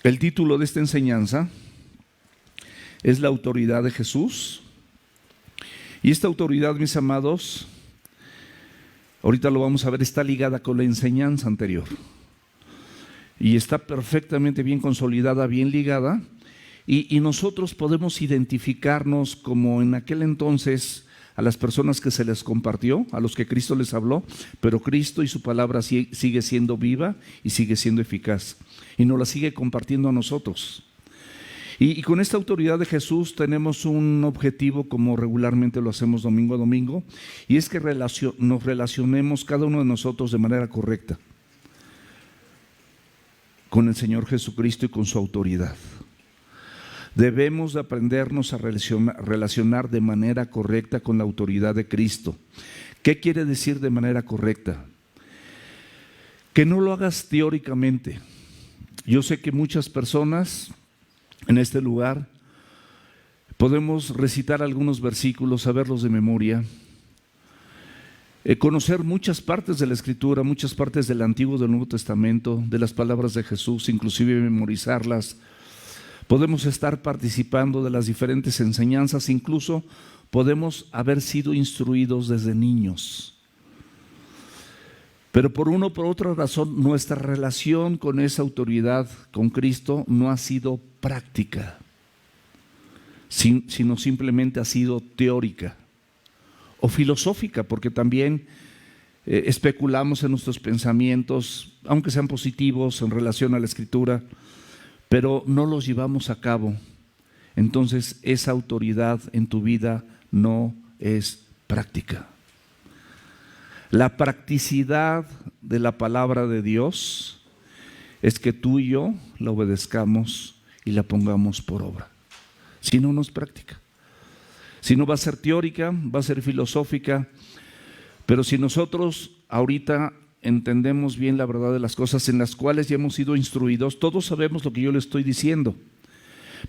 El título de esta enseñanza es la autoridad de Jesús. Y esta autoridad, mis amados, ahorita lo vamos a ver, está ligada con la enseñanza anterior. Y está perfectamente bien consolidada, bien ligada. Y nosotros podemos identificarnos como en aquel entonces a las personas que se les compartió, a los que Cristo les habló, pero Cristo y su palabra sigue siendo viva y sigue siendo eficaz. Y nos la sigue compartiendo a nosotros. Y con esta autoridad de Jesús tenemos un objetivo, como regularmente lo hacemos domingo a domingo, y es que nos relacionemos cada uno de nosotros de manera correcta con el Señor Jesucristo y con su autoridad. Debemos de aprendernos a relacionar de manera correcta con la autoridad de Cristo. ¿Qué quiere decir de manera correcta? Que no lo hagas teóricamente. Yo sé que muchas personas en este lugar podemos recitar algunos versículos, saberlos de memoria, conocer muchas partes de la Escritura, muchas partes del Antiguo y del Nuevo Testamento, de las palabras de Jesús, inclusive memorizarlas. Podemos estar participando de las diferentes enseñanzas, incluso podemos haber sido instruidos desde niños. Pero por una o por otra razón, nuestra relación con esa autoridad, con Cristo, no ha sido práctica, sino simplemente ha sido teórica o filosófica, porque también especulamos en nuestros pensamientos, aunque sean positivos en relación a la Escritura, pero no los llevamos a cabo. Entonces esa autoridad en tu vida no es práctica. La practicidad de la palabra de Dios es que tú y yo la obedezcamos y la pongamos por obra. Si no, no es práctica. Si no, va a ser teórica, va a ser filosófica, pero si nosotros ahorita entendemos bien la verdad de las cosas en las cuales ya hemos sido instruidos, todos sabemos lo que yo le estoy diciendo,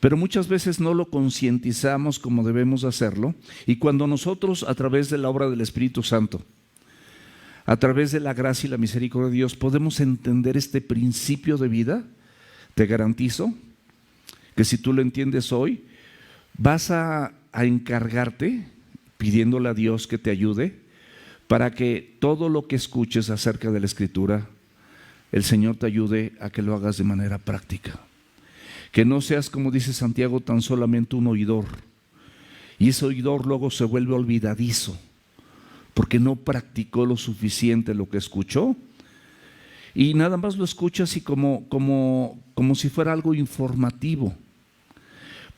pero muchas veces no lo concientizamos como debemos hacerlo, y cuando nosotros, a través de la obra del Espíritu Santo, a través de la gracia y la misericordia de Dios, podemos entender este principio de vida, te garantizo que si tú lo entiendes hoy, vas a encargarte, pidiéndole a Dios que te ayude, para que todo lo que escuches acerca de la Escritura, el Señor te ayude a que lo hagas de manera práctica. Que no seas, como dice Santiago, tan solamente un oidor, y ese oidor luego se vuelve olvidadizo, porque no practicó lo suficiente lo que escuchó, y nada más lo escucha así como si fuera algo informativo.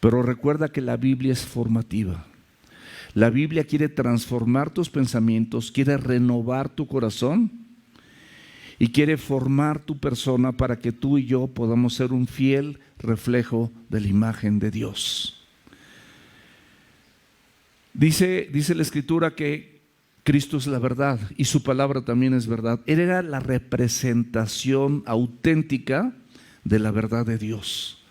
Pero recuerda que la Biblia es formativa. La Biblia quiere transformar tus pensamientos, quiere renovar tu corazón y quiere formar tu persona para que tú y yo podamos ser un fiel reflejo de la imagen de Dios. Dice la Escritura que Cristo es la verdad y su palabra también es verdad. Él era la representación auténtica de la verdad de Dios.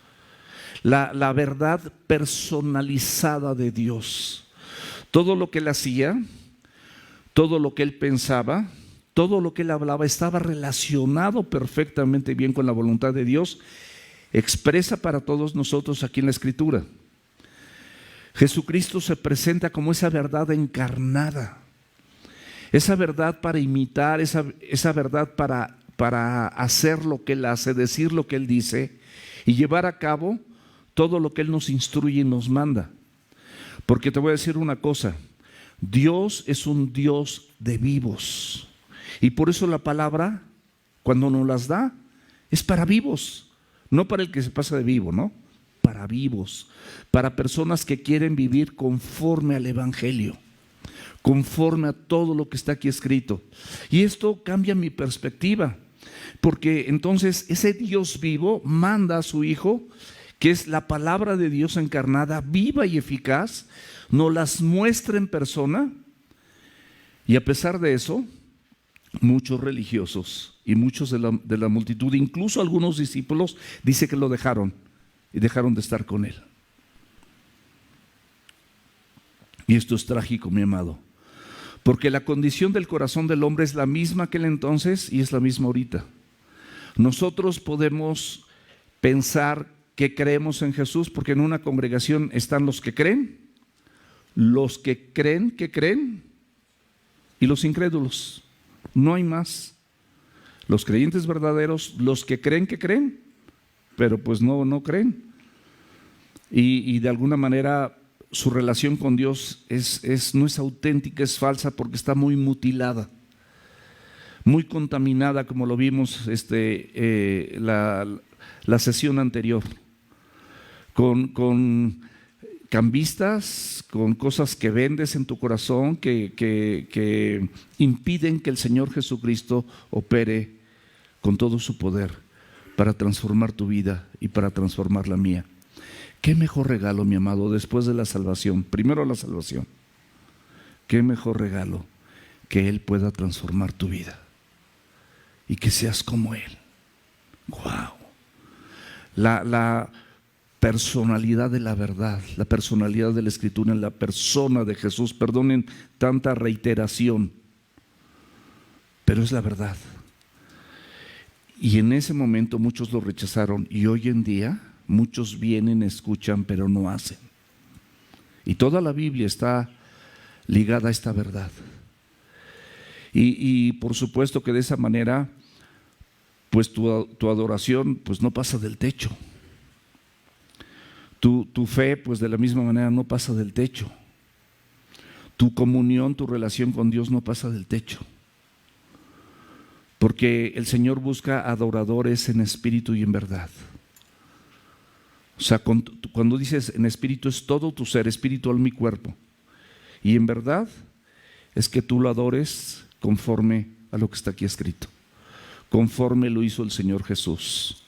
La verdad personalizada de Dios. Todo lo que él hacía, todo lo que él pensaba, todo lo que él hablaba estaba relacionado perfectamente bien con la voluntad de Dios, expresa para todos nosotros aquí en la Escritura. Jesucristo se presenta como esa verdad encarnada, esa verdad para imitar, esa verdad para hacer lo que él hace, decir lo que él dice y llevar a cabo todo lo que él nos instruye y nos manda. Porque te voy a decir una cosa, Dios es un Dios de vivos, y por eso la palabra, cuando nos las da, es para vivos, no para el que se pasa de vivo, ¿no? Para vivos, para personas que quieren vivir conforme al Evangelio, conforme a todo lo que está aquí escrito. Y esto cambia mi perspectiva, porque entonces ese Dios vivo manda a su Hijo, que es la palabra de Dios encarnada, viva y eficaz, nos las muestra en persona, y a pesar de eso, muchos religiosos y muchos de la multitud, incluso algunos discípulos, dice que lo dejaron y dejaron de estar con él. Y esto es trágico, mi amado, porque la condición del corazón del hombre es la misma aquel entonces y es la misma ahorita. Nosotros podemos pensar que creemos en Jesús, porque en una congregación están los que creen que creen y los incrédulos. No hay más. Los creyentes verdaderos, los que creen, pero pues no creen. Y de alguna manera su relación con Dios no es auténtica, es falsa, porque está muy mutilada, muy contaminada, como lo vimos la sesión anterior, con cambistas, con cosas que vendes en tu corazón que impiden que el Señor Jesucristo opere con todo su poder para transformar tu vida y para transformar la mía. ¿Qué mejor regalo, mi amado, después de la salvación? Primero la salvación. ¿Qué mejor regalo que Él pueda transformar tu vida y que seas como Él? ¡Wow! La personalidad de la verdad, la personalidad de la Escritura en la persona de Jesús. Perdonen tanta reiteración, pero es la verdad. Y en ese momento muchos lo rechazaron, y hoy en día muchos vienen, escuchan, pero no hacen. Y toda la Biblia está ligada a esta verdad. Y por supuesto que de esa manera, pues tu adoración pues no pasa del techo. Tu fe, pues de la misma manera no pasa del techo. Tu comunión, tu relación con Dios no pasa del techo. Porque el Señor busca adoradores en espíritu y en verdad. O sea, cuando dices en espíritu es todo tu ser, espíritu, alma y cuerpo. Y en verdad es que tú lo adores conforme a lo que está aquí escrito, conforme lo hizo el Señor Jesús.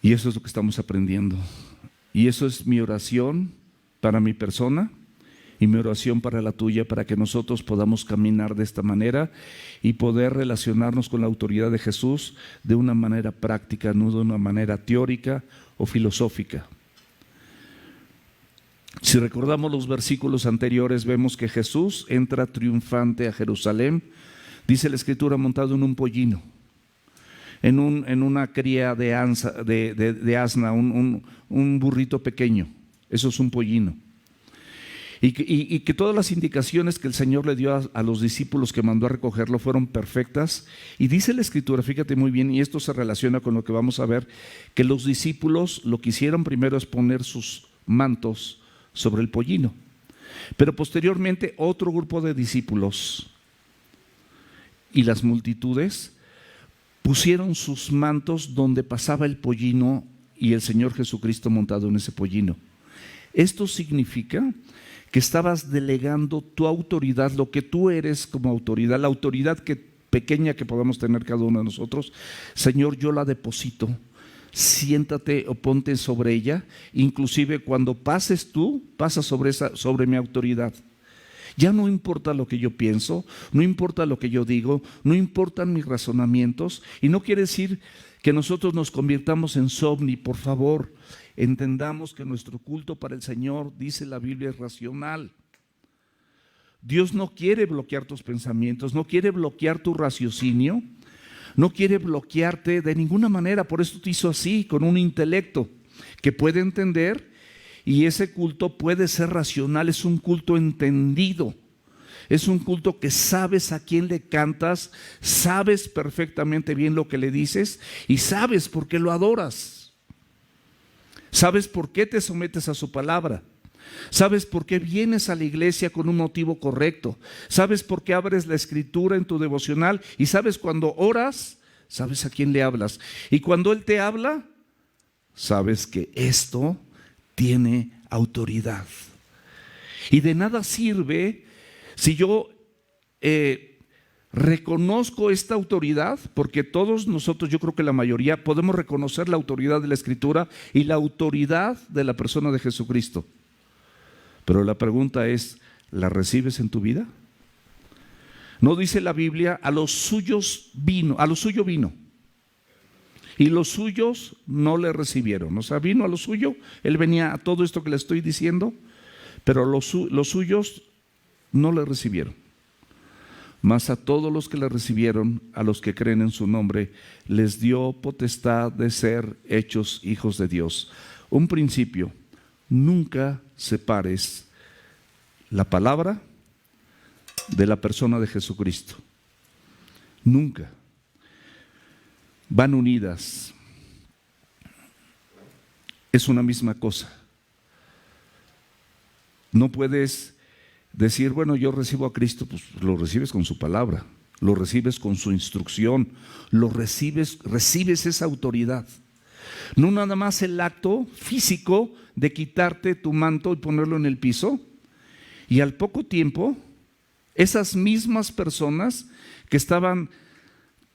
Y eso es lo que estamos aprendiendo. Y eso es mi oración para mi persona y mi oración para la tuya, para que nosotros podamos caminar de esta manera y poder relacionarnos con la autoridad de Jesús de una manera práctica, no de una manera teórica o filosófica. Si recordamos los versículos anteriores, vemos que Jesús entra triunfante a Jerusalén, dice la Escritura, montado en un pollino, en una cría de asna, un burrito pequeño. Eso es un pollino. Y que todas las indicaciones que el Señor le dio a los discípulos que mandó a recogerlo fueron perfectas. Y dice la Escritura, fíjate muy bien, y esto se relaciona con lo que vamos a ver, que los discípulos lo que hicieron primero es poner sus mantos sobre el pollino. Pero posteriormente otro grupo de discípulos y las multitudes pusieron sus mantos donde pasaba el pollino y el Señor Jesucristo montado en ese pollino. Esto significa que estabas delegando tu autoridad, lo que tú eres como autoridad, la autoridad pequeña que podamos tener cada uno de nosotros. Señor, yo la deposito, siéntate o ponte sobre ella, inclusive cuando pases tú, pasa sobre mi autoridad. Ya no importa lo que yo pienso, no importa lo que yo digo, no importan mis razonamientos, y no quiere decir que nosotros nos convirtamos en Somni, por favor. Entendamos que nuestro culto para el Señor, dice la Biblia, es racional. Dios no quiere bloquear tus pensamientos, no quiere bloquear tu raciocinio, no quiere bloquearte de ninguna manera. Por eso te hizo así, con un intelecto que puede entender, y ese culto puede ser racional. Es un culto entendido, es un culto que sabes a quién le cantas, sabes perfectamente bien lo que le dices y sabes por qué lo adoras. ¿Sabes por qué te sometes a su palabra? ¿Sabes por qué vienes a la iglesia con un motivo correcto? ¿Sabes por qué abres la Escritura en tu devocional? Y sabes cuando oras, sabes a quién le hablas. Y cuando Él te habla, sabes que esto tiene autoridad. Y de nada sirve si yo reconozco esta autoridad, porque todos nosotros, yo creo que la mayoría, podemos reconocer la autoridad de la Escritura y la autoridad de la persona de Jesucristo. Pero la pregunta es, ¿la recibes en tu vida? No dice la Biblia, a los suyos vino, a lo suyo vino, y los suyos no le recibieron. O sea, vino a lo suyo, Él venía a todo esto que le estoy diciendo, pero los suyos no le recibieron. Mas a todos los que le recibieron, a los que creen en su nombre, les dio potestad de ser hechos hijos de Dios. Un principio: nunca separes la palabra de la persona de Jesucristo. Nunca. Van unidas. Es una misma cosa. No puedes decir, bueno, yo recibo a Cristo. Pues lo recibes con su palabra, lo recibes con su instrucción, lo recibes esa autoridad. No nada más el acto físico de quitarte tu manto y ponerlo en el piso, y al poco tiempo esas mismas personas que estaban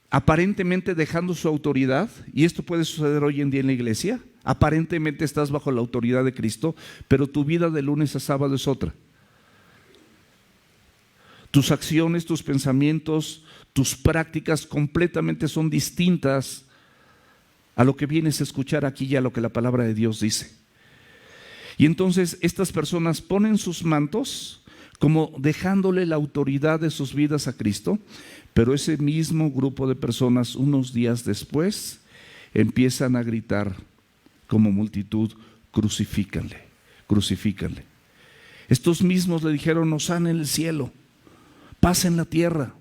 aparentemente dejando su autoridad, y esto puede suceder hoy en día en la iglesia, aparentemente estás bajo la autoridad de Cristo, pero tu vida de lunes a sábado es otra. Tus acciones, tus pensamientos, tus prácticas completamente son distintas a lo que vienes a escuchar aquí y a lo que la palabra de Dios dice. Y entonces estas personas ponen sus mantos como dejándole la autoridad de sus vidas a Cristo, pero ese mismo grupo de personas unos días después empiezan a gritar como multitud: crucifícanle, crucifícanle. Estos mismos le dijeron: hosana en el cielo, paz en la tierra,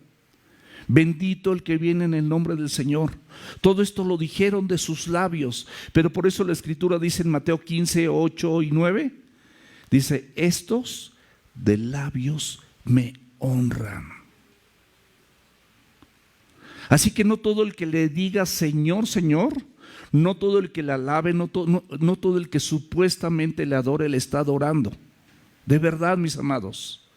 bendito el que viene en el nombre del Señor. Todo esto lo dijeron de sus labios, pero por eso la Escritura dice en Mateo 15, 8 y 9, dice: estos de labios me honran. Así que no todo el que le diga Señor, Señor, no todo el que le alabe, no todo el que supuestamente le adore, le está adorando. De verdad, mis amados.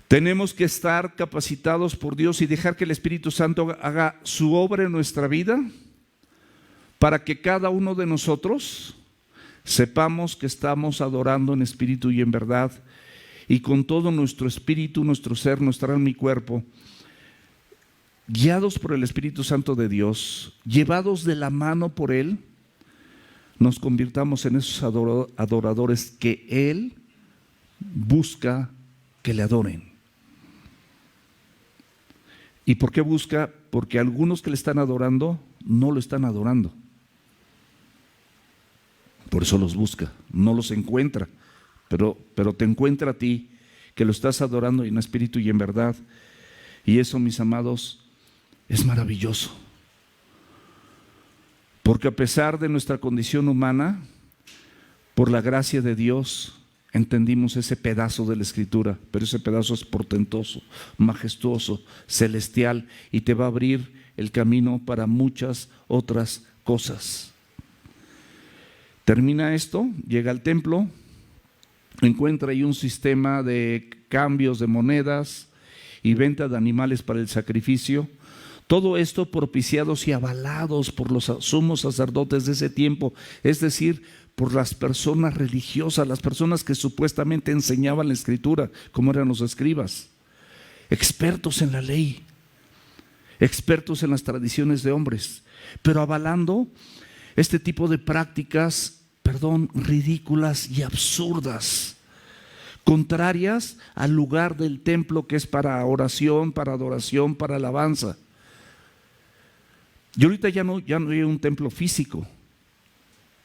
Tenemos que estar capacitados por Dios y dejar que el Espíritu Santo haga su obra en nuestra vida, para que cada uno de nosotros sepamos que estamos adorando en espíritu y en verdad, y con todo nuestro espíritu, nuestro ser, nuestra alma y cuerpo, guiados por el Espíritu Santo de Dios, llevados de la mano por Él, nos convirtamos en esos adoradores que Él busca que le adoren. ¿Y por qué busca? Porque algunos que le están adorando no lo están adorando. Por eso los busca, no los encuentra, pero te encuentra a ti, que lo estás adorando en espíritu y en verdad. Y eso, mis amados, es maravilloso. Porque a pesar de nuestra condición humana, por la gracia de Dios, entendimos ese pedazo de la Escritura, pero ese pedazo es portentoso, majestuoso, celestial, y te va a abrir el camino para muchas otras cosas. Termina esto, llega al templo, encuentra ahí un sistema de cambios de monedas y venta de animales para el sacrificio. Todo esto propiciados y avalados por los sumos sacerdotes de ese tiempo, es decir, por las personas religiosas, las personas que supuestamente enseñaban la Escritura, como eran los escribas, expertos en la ley, expertos en las tradiciones de hombres, pero avalando este tipo de prácticas, ridículas y absurdas, contrarias al lugar del templo, que es para oración, para adoración, para alabanza. Y ahorita ya no hay un templo físico.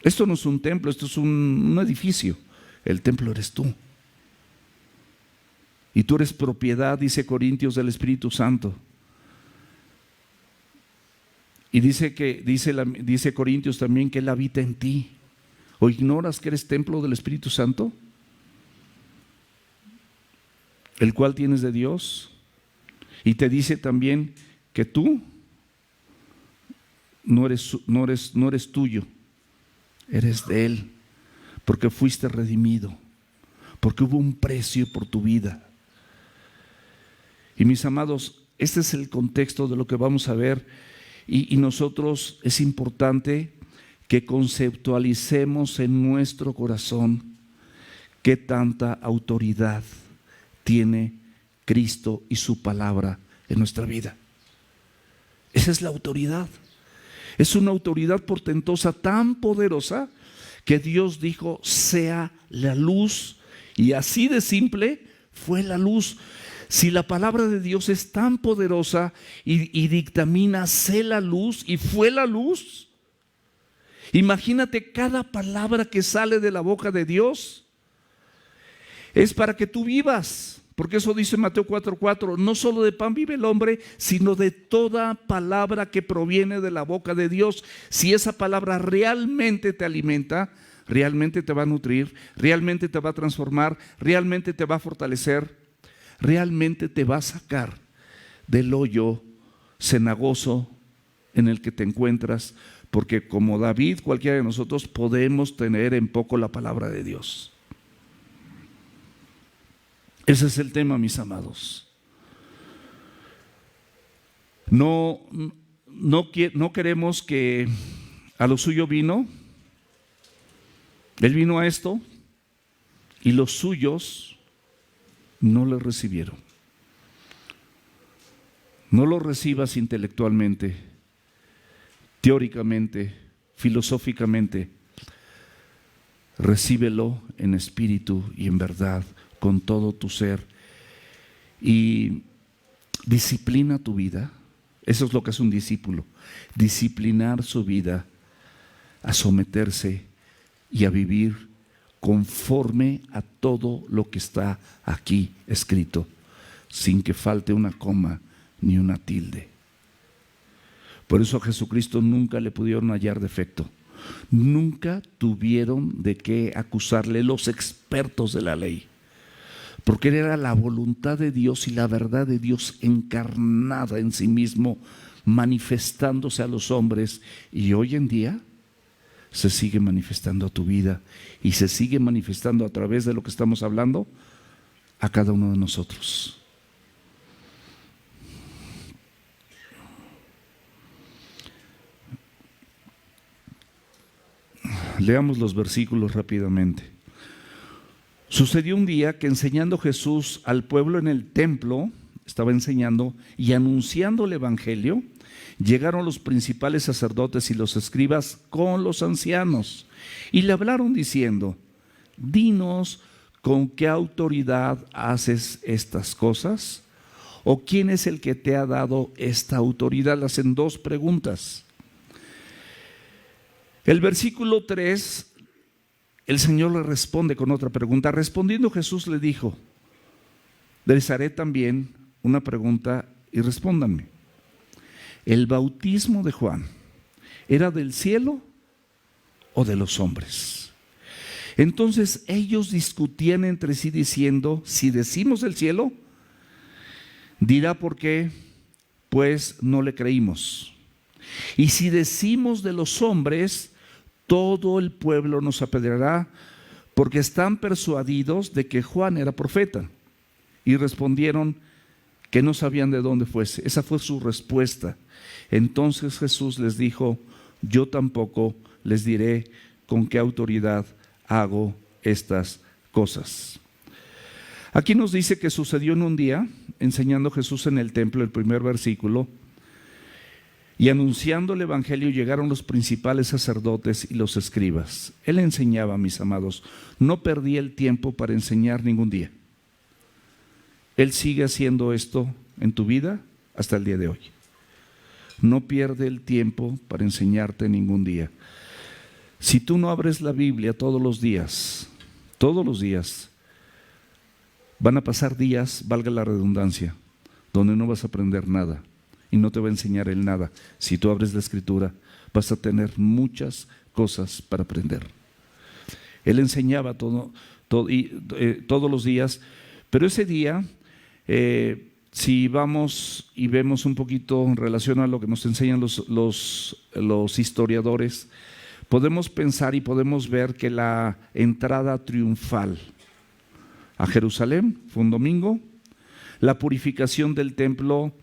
Esto no es un templo, esto es un edificio. El templo eres tú. Y tú eres propiedad, dice Corintios, del Espíritu Santo. Y dice Corintios también que Él habita en ti. ¿O ignoras que eres templo del Espíritu Santo, el cual tienes de Dios? Y te dice también que tú no eres tuyo, eres de Él, porque fuiste redimido, porque hubo un precio por tu vida. Y mis amados, este es el contexto de lo que vamos a ver, y nosotros es importante que conceptualicemos en nuestro corazón qué tanta autoridad tiene Cristo y su palabra en nuestra vida. Esa es la autoridad. Es una autoridad portentosa, tan poderosa, que Dios dijo: sea la luz, y así de simple fue la luz. Si la palabra de Dios es tan poderosa y dictamina, sé la luz, y fue la luz, imagínate cada palabra que sale de la boca de Dios es para que tú vivas, porque eso dice Mateo 4:4, no solo de pan vive el hombre, sino de toda palabra que proviene de la boca de Dios. Si esa palabra realmente te alimenta, realmente te va a nutrir, realmente te va a transformar, realmente te va a fortalecer, realmente te va a sacar del hoyo cenagoso en el que te encuentras, porque como David, cualquiera de nosotros podemos tener en poco la palabra de Dios. Ese es el tema, mis amados. No queremos que a lo suyo vino. Él vino a esto y los suyos no le recibieron. No lo recibas intelectualmente, teóricamente, filosóficamente. Recíbelo en espíritu y en verdad, con todo tu ser, y disciplina tu vida. Eso es lo que es un discípulo: disciplinar su vida a someterse y a vivir conforme a todo lo que está aquí escrito, sin que falte una coma ni una tilde. Por eso a Jesucristo nunca le pudieron hallar defecto. Nunca tuvieron de qué acusarle los expertos de la ley, porque Él era la voluntad de Dios y la verdad de Dios encarnada en sí mismo, manifestándose a los hombres. Y hoy en día se sigue manifestando a tu vida y se sigue manifestando a través de lo que estamos hablando a cada uno de nosotros. Leamos los versículos rápidamente. Sucedió un día que, enseñando Jesús al pueblo en el templo, estaba enseñando y anunciando el evangelio, llegaron los principales sacerdotes y los escribas con los ancianos y le hablaron diciendo: dinos, ¿con qué autoridad haces estas cosas? ¿O quién es el que te ha dado esta autoridad? Le hacen dos preguntas. El versículo 3, el Señor le responde con otra pregunta. Respondiendo Jesús le dijo: les haré también una pregunta y respóndanme. ¿El bautismo de Juan era del cielo o de los hombres? Entonces ellos discutían entre sí diciendo: si decimos del cielo, dirá por qué, pues no le creímos. Y si decimos de los hombres, todo el pueblo nos apedreará, porque están persuadidos de que Juan era profeta. Y respondieron que no sabían de dónde fuese. Esa fue su respuesta. Entonces Jesús les dijo: yo tampoco les diré con qué autoridad hago estas cosas. Aquí nos dice que sucedió en un día, enseñando Jesús en el templo, el primer versículo, y anunciando el evangelio llegaron los principales sacerdotes y los escribas. Él enseñaba, mis amados, no perdía el tiempo para enseñar ningún día. Él sigue haciendo esto en tu vida hasta el día de hoy. No pierde el tiempo para enseñarte ningún día. Si tú no abres la Biblia todos los días, van a pasar días, valga la redundancia, donde no vas a aprender nada y no te va a enseñar Él nada. Si tú abres la Escritura, vas a tener muchas cosas para aprender. Él enseñaba todos los días, pero ese día, si vamos y vemos un poquito en relación a lo que nos enseñan los historiadores, podemos pensar y podemos ver que la entrada triunfal a Jerusalén fue un domingo. La purificación del templo,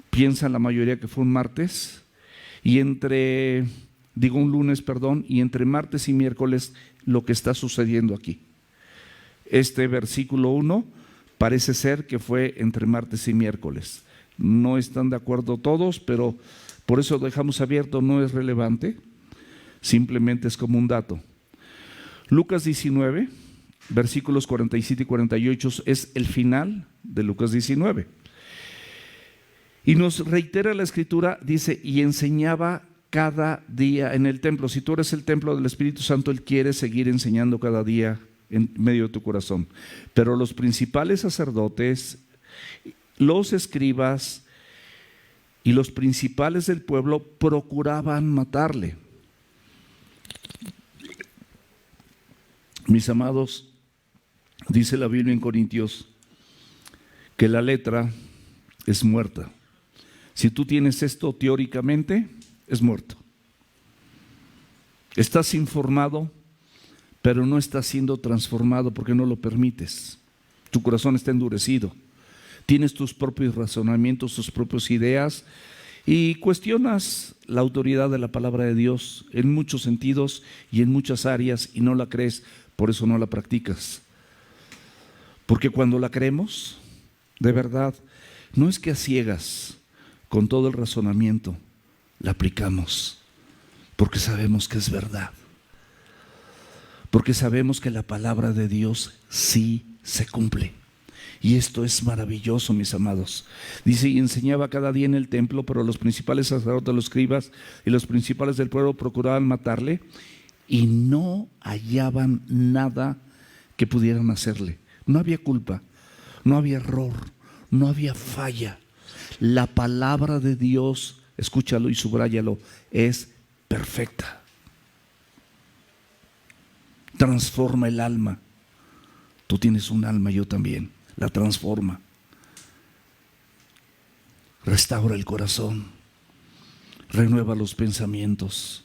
piensan la mayoría que fue un martes, y un lunes, y entre martes y miércoles lo que está sucediendo aquí. Este versículo 1 parece ser que fue entre martes y miércoles. No están de acuerdo todos, pero por eso dejamos abierto, no es relevante, simplemente es como un dato. Lucas 19, versículos 47 y 48, es el final de Lucas 19. Y nos reitera la Escritura, dice, y enseñaba cada día en el templo. Si tú eres el templo del Espíritu Santo, Él quiere seguir enseñando cada día en medio de tu corazón. Pero los principales sacerdotes, los escribas y los principales del pueblo procuraban matarle. Mis amados, dice la Biblia en Corintios que la letra es muerta. Si tú tienes esto teóricamente, es muerto. Estás informado, pero no estás siendo transformado porque no lo permites. Tu corazón está endurecido. Tienes tus propios razonamientos, tus propias ideas y cuestionas la autoridad de la palabra de Dios en muchos sentidos y en muchas áreas y no la crees, por eso no la practicas. Porque cuando la creemos, de verdad, no es que a ciegas, con todo el razonamiento, la aplicamos, porque sabemos que es verdad. Porque sabemos que la palabra de Dios sí se cumple. Y esto es maravilloso, mis amados. Dice, y enseñaba cada día en el templo, pero los principales sacerdotes, los escribas y los principales del pueblo procuraban matarle y no hallaban nada que pudieran hacerle. No había culpa, no había error, no había falla. La palabra de Dios, escúchalo y subráyalo, es perfecta. Transforma el alma. Tú tienes un alma, yo también. La transforma. Restaura el corazón. Renueva los pensamientos.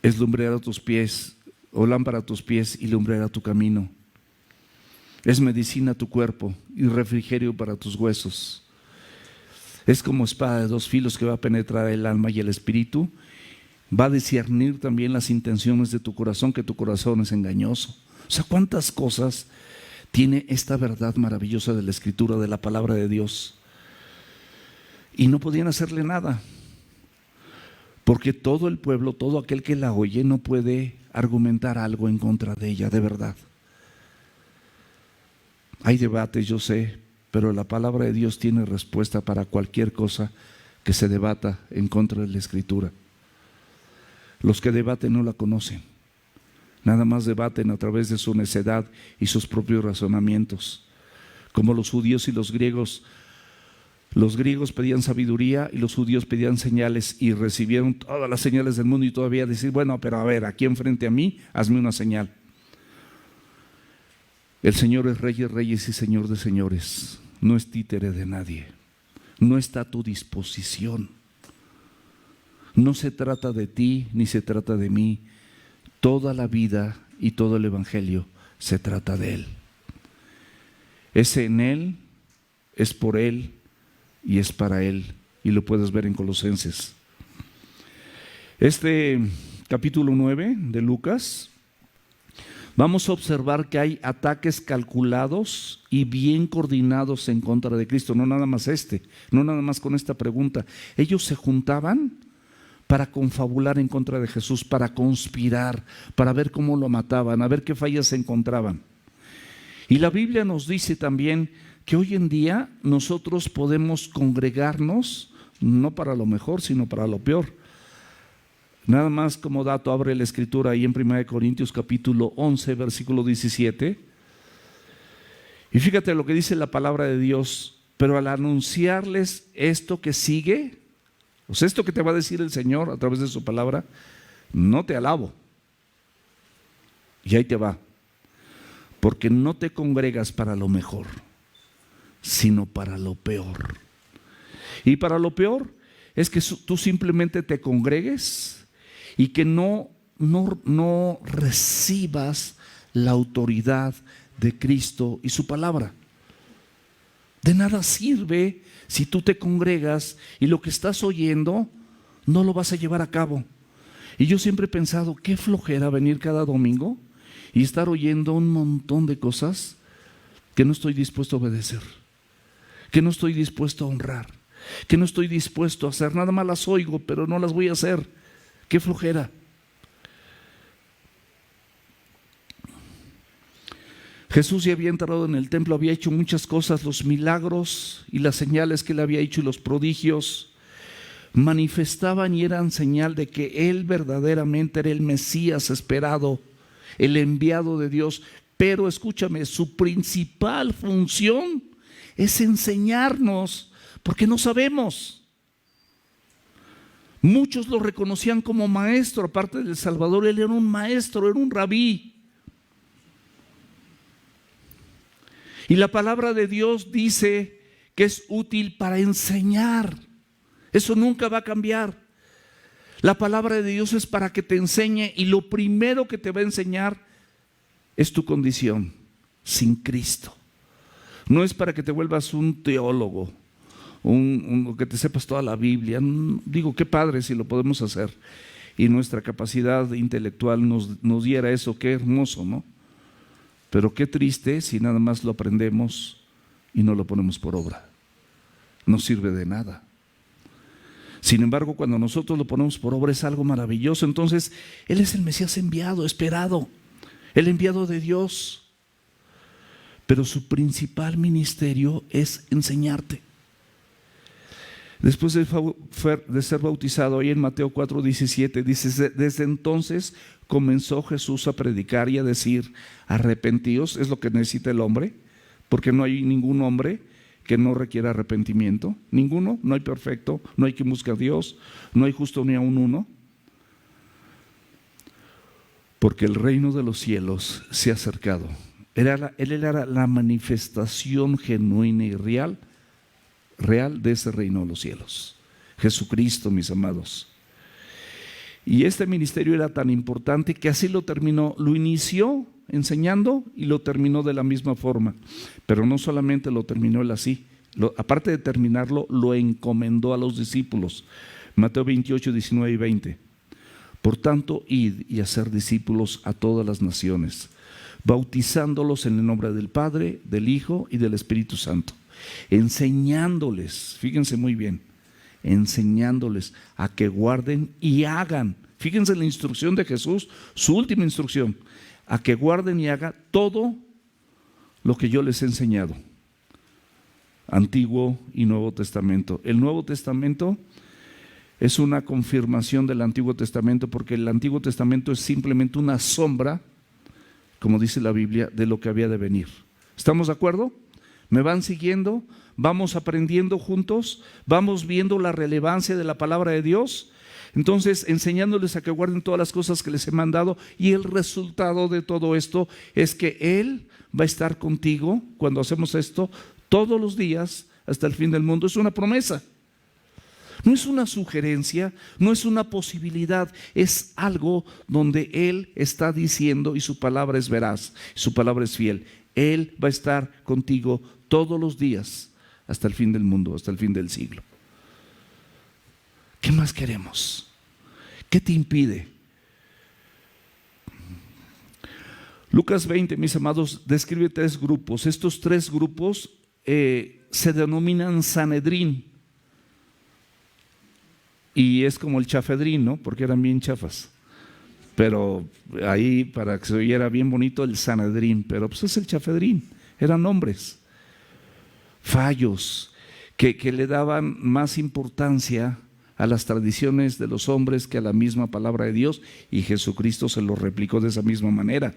Es lumbrera a tus pies, o lámpara a tus pies y lumbrera a tu camino. Es medicina a tu cuerpo y refrigerio para tus huesos. Es como espada de dos filos que va a penetrar el alma y el espíritu. Va a discernir también las intenciones de tu corazón, que tu corazón es engañoso. O sea, cuántas cosas tiene esta verdad maravillosa de la Escritura, de la palabra de Dios. Y no podían hacerle nada, porque todo el pueblo, todo aquel que la oye, no puede argumentar algo en contra de ella, de verdad. Hay debates, yo sé, pero la palabra de Dios tiene respuesta para cualquier cosa que se debata en contra de la Escritura. Los que debaten no la conocen, nada más debaten a través de su necedad y sus propios razonamientos, como los judíos y los griegos. Los griegos pedían sabiduría y los judíos pedían señales y recibieron todas las señales del mundo y todavía decir, bueno, pero a ver, aquí enfrente a mí, hazme una señal. El Señor es Rey de Reyes y Señor de Señores, no es títere de nadie, no está a tu disposición. No se trata de ti ni se trata de mí. Toda la vida y todo el Evangelio se trata de Él. Es en Él, es por Él y es para Él. Y lo puedes ver en Colosenses. Este capítulo 9 de Lucas, vamos a observar que hay ataques calculados y bien coordinados en contra de Cristo. No nada más no nada más con esta pregunta. Ellos se juntaban para confabular en contra de Jesús, para conspirar, para ver cómo lo mataban, a ver qué fallas se encontraban. Y la Biblia nos dice también que hoy en día nosotros podemos congregarnos, no para lo mejor, sino para lo peor. Nada más como dato, abre la Escritura ahí en 1 Corintios capítulo 11, versículo 17. Y fíjate lo que dice la palabra de Dios, pero al anunciarles esto que sigue, o sea, esto que te va a decir el Señor a través de su palabra, no te alabo. Y ahí te va. Porque no te congregas para lo mejor, sino para lo peor. Y para lo peor es que tú simplemente te congregues y que no recibas la autoridad de Cristo y su palabra. De nada sirve si tú te congregas y lo que estás oyendo no lo vas a llevar a cabo. Y yo siempre he pensado, qué flojera venir cada domingo y estar oyendo un montón de cosas que no estoy dispuesto a obedecer, que no estoy dispuesto a honrar, que no estoy dispuesto a hacer. Nada más las oigo, pero no las voy a hacer. Qué flojera. Jesús ya había entrado en el templo, había hecho muchas cosas, los milagros y las señales que él había hecho y los prodigios manifestaban y eran señal de que él verdaderamente era el Mesías esperado, el enviado de Dios. Pero escúchame, su principal función es enseñarnos, porque no sabemos. Muchos lo reconocían como maestro, aparte del Salvador, él era un maestro, era un rabí. Y la palabra de Dios dice que es útil para enseñar. Eso nunca va a cambiar. La palabra de Dios es para que te enseñe, y lo primero que te va a enseñar es tu condición sin Cristo. No es para que te vuelvas un teólogo, que te sepas toda la Biblia. Digo, qué padre si lo podemos hacer y nuestra capacidad intelectual nos diera eso, qué hermoso, ¿no? Pero qué triste si nada más lo aprendemos y no lo ponemos por obra. No sirve de nada. Sin embargo, cuando nosotros lo ponemos por obra es algo maravilloso. Entonces, Él es el Mesías enviado, esperado, el enviado de Dios. Pero su principal ministerio es enseñarte. Después de ser bautizado, ahí en Mateo 4:17, dice: desde entonces comenzó Jesús a predicar y a decir: arrepentíos, es lo que necesita el hombre, porque no hay ningún hombre que no requiera arrepentimiento, ninguno, no hay perfecto, no hay quien busque a Dios, no hay justo ni aun uno, porque el reino de los cielos se ha acercado. Él era la manifestación genuina y real de ese reino de los cielos, Jesucristo, mis amados. Y este ministerio era tan importante que así lo terminó, lo inició enseñando y lo terminó de la misma forma. Pero no solamente lo terminó él así, aparte de terminarlo, lo encomendó a los discípulos. Mateo 28, 19 y 20. Por tanto, id y hacer discípulos a todas las naciones, bautizándolos en el nombre del Padre, del Hijo y del Espíritu Santo, enseñándoles, fíjense muy bien, enseñándoles a que guarden y hagan, fíjense la instrucción de Jesús, su última instrucción, a que guarden y hagan todo lo que yo les he enseñado. Antiguo y Nuevo Testamento. El Nuevo Testamento es una confirmación del Antiguo Testamento, porque el Antiguo Testamento es simplemente una sombra, como dice la Biblia, de lo que había de venir. ¿Estamos de acuerdo? ¿Me van siguiendo? ¿Vamos aprendiendo juntos? ¿Vamos viendo la relevancia de la palabra de Dios? Entonces, enseñándoles a que guarden todas las cosas que les he mandado, y el resultado de todo esto es que Él va a estar contigo cuando hacemos esto todos los días hasta el fin del mundo. Es una promesa. No es una sugerencia, no es una posibilidad, es algo donde Él está diciendo, y su palabra es veraz, su palabra es fiel. Él va a estar contigo todos los días hasta el fin del mundo, hasta el fin del siglo. ¿Qué más queremos? ¿Qué te impide? Lucas 20, mis amados, describe 3 grupos. Estos 3 grupos se denominan Sanedrín. Y es como el chafedrín, ¿no? Porque eran bien chafas. Pero ahí, para que se oyera bien bonito, el Sanedrín. Pero pues es el chafedrín. Eran hombres fallos que le daban más importancia a las tradiciones de los hombres que a la misma palabra de Dios, y Jesucristo se lo replicó de esa misma manera.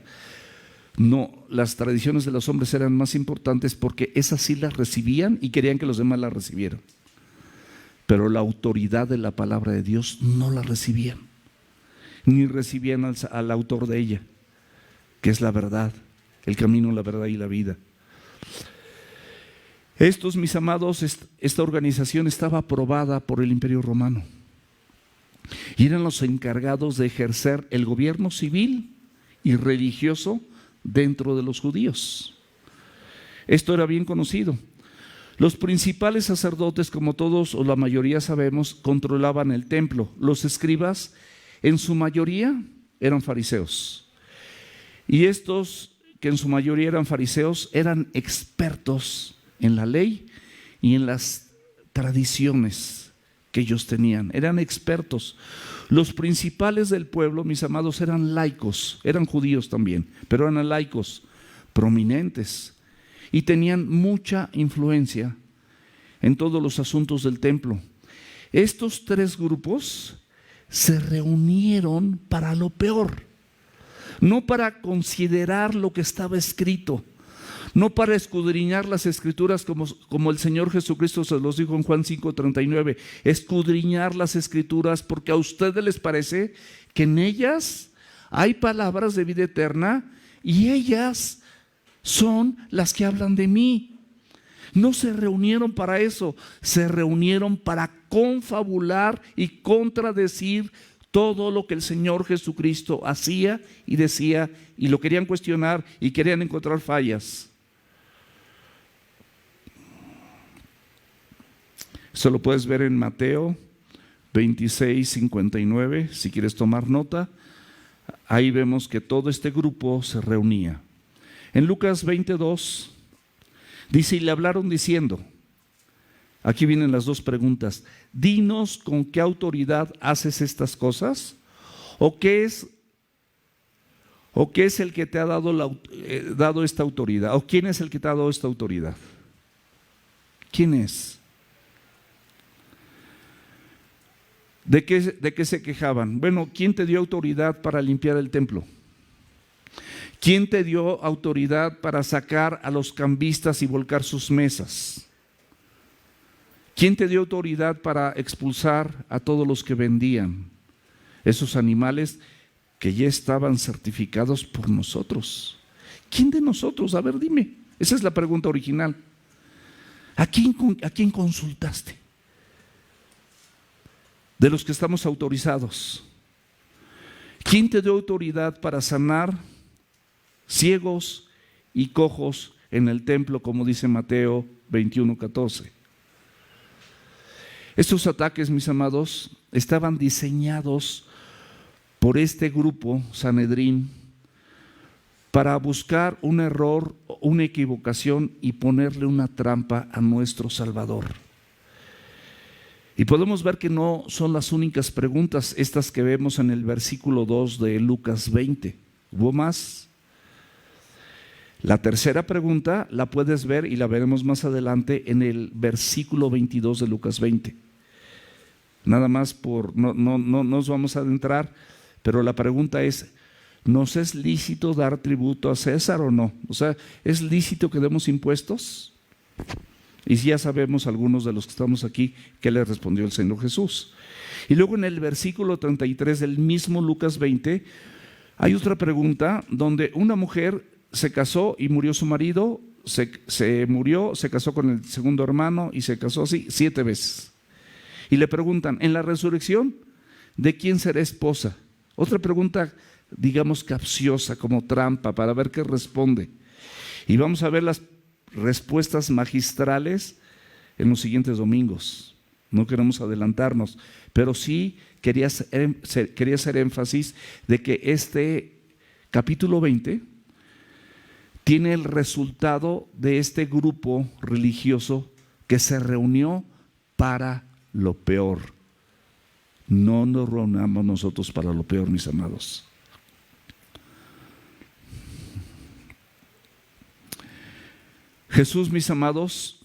No, las tradiciones de los hombres eran más importantes porque esas sí las recibían y querían que los demás las recibieran. Pero la autoridad de la palabra de Dios no la recibían, ni recibían al autor de ella, que es la verdad, el camino, la verdad y la vida. Estos, mis amados, esta organización estaba aprobada por el Imperio Romano y eran los encargados de ejercer el gobierno civil y religioso dentro de los judíos. Esto era bien conocido. Los principales sacerdotes, como todos o la mayoría sabemos, controlaban el templo. Los escribas, en su mayoría, eran fariseos. Y estos, que en su mayoría eran fariseos, eran expertos en la ley y en las tradiciones que ellos tenían. Eran expertos. Los principales del pueblo, mis amados, eran laicos, eran judíos también, pero eran laicos. prominentes y tenían mucha influencia en todos los asuntos del templo. Estos tres grupos se reunieron para lo peor, no para considerar lo que estaba escrito, no para escudriñar las escrituras como el Señor Jesucristo se los dijo en Juan 5:39, escudriñar las escrituras porque a ustedes les parece que en ellas hay palabras de vida eterna y ellas son las que hablan de mí. No se reunieron para eso, se reunieron para confabular y contradecir todo lo que el Señor Jesucristo hacía y decía, y lo querían cuestionar y querían encontrar fallas. Eso lo puedes ver en Mateo 26:59, si quieres tomar nota. Ahí vemos que todo este grupo se reunía. En Lucas 22 dice, y le hablaron diciendo, aquí vienen las dos preguntas, dinos con qué autoridad haces estas cosas, o qué es el que te ha dado esta autoridad, o quién es el que te ha dado esta autoridad. ¿Quién es? ¿De qué se quejaban? Bueno, ¿quién te dio autoridad para limpiar el templo? ¿Quién te dio autoridad para sacar a los cambistas y volcar sus mesas? ¿Quién te dio autoridad para expulsar a todos los que vendían esos animales que ya estaban certificados por nosotros? ¿Quién de nosotros? A ver, dime. Esa es la pregunta original. ¿A quién consultaste? De los que estamos autorizados. ¿Quién te dio autoridad para sanar ciegos y cojos en el templo, como dice Mateo 21:14? Estos ataques, mis amados, estaban diseñados por este grupo Sanedrín para buscar un error, una equivocación y ponerle una trampa a nuestro Salvador. Y podemos ver que no son las únicas preguntas estas que vemos en el versículo 2 de Lucas 20. ¿Hubo más? La tercera pregunta la puedes ver y la veremos más adelante en el versículo 22 de Lucas 20. Nada más no nos vamos a adentrar, pero la pregunta es, ¿nos es lícito dar tributo a César o no? O sea, ¿es lícito que demos impuestos? Y ya sabemos algunos de los que estamos aquí qué le respondió el Señor Jesús. Y luego en el versículo 33 del mismo Lucas 20 hay otra pregunta donde una mujer se casó y murió su marido, se murió, se casó con el segundo hermano y se casó así 7 veces. Y le preguntan, en la resurrección, ¿de quién será esposa? Otra pregunta, digamos, capciosa, como trampa, para ver qué responde. Y vamos a ver las respuestas magistrales en los siguientes domingos. No queremos adelantarnos, pero sí quería hacer énfasis de que este capítulo 20 tiene el resultado de este grupo religioso que se reunió para lo peor. No nos reunamos nosotros para lo peor, mis amados. Jesús, mis amados,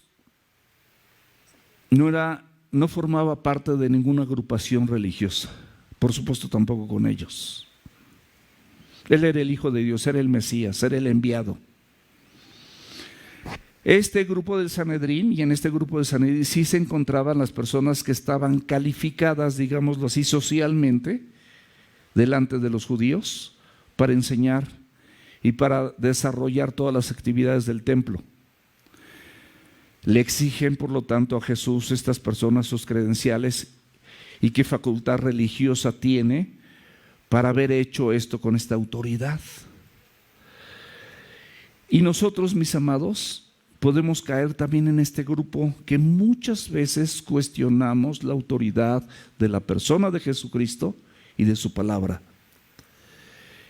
no formaba parte de ninguna agrupación religiosa, por supuesto tampoco con ellos. Él era el Hijo de Dios, era el Mesías, era el enviado. Este grupo del Sanedrín, y en este grupo del Sanedrín sí se encontraban las personas que estaban calificadas, digámoslo así, socialmente, delante de los judíos, para enseñar y para desarrollar todas las actividades del templo. Le exigen, por lo tanto, a Jesús, estas personas, sus credenciales y qué facultad religiosa tiene para haber hecho esto con esta autoridad. Y nosotros, mis amados, podemos caer también en este grupo que muchas veces cuestionamos la autoridad de la persona de Jesucristo y de su palabra.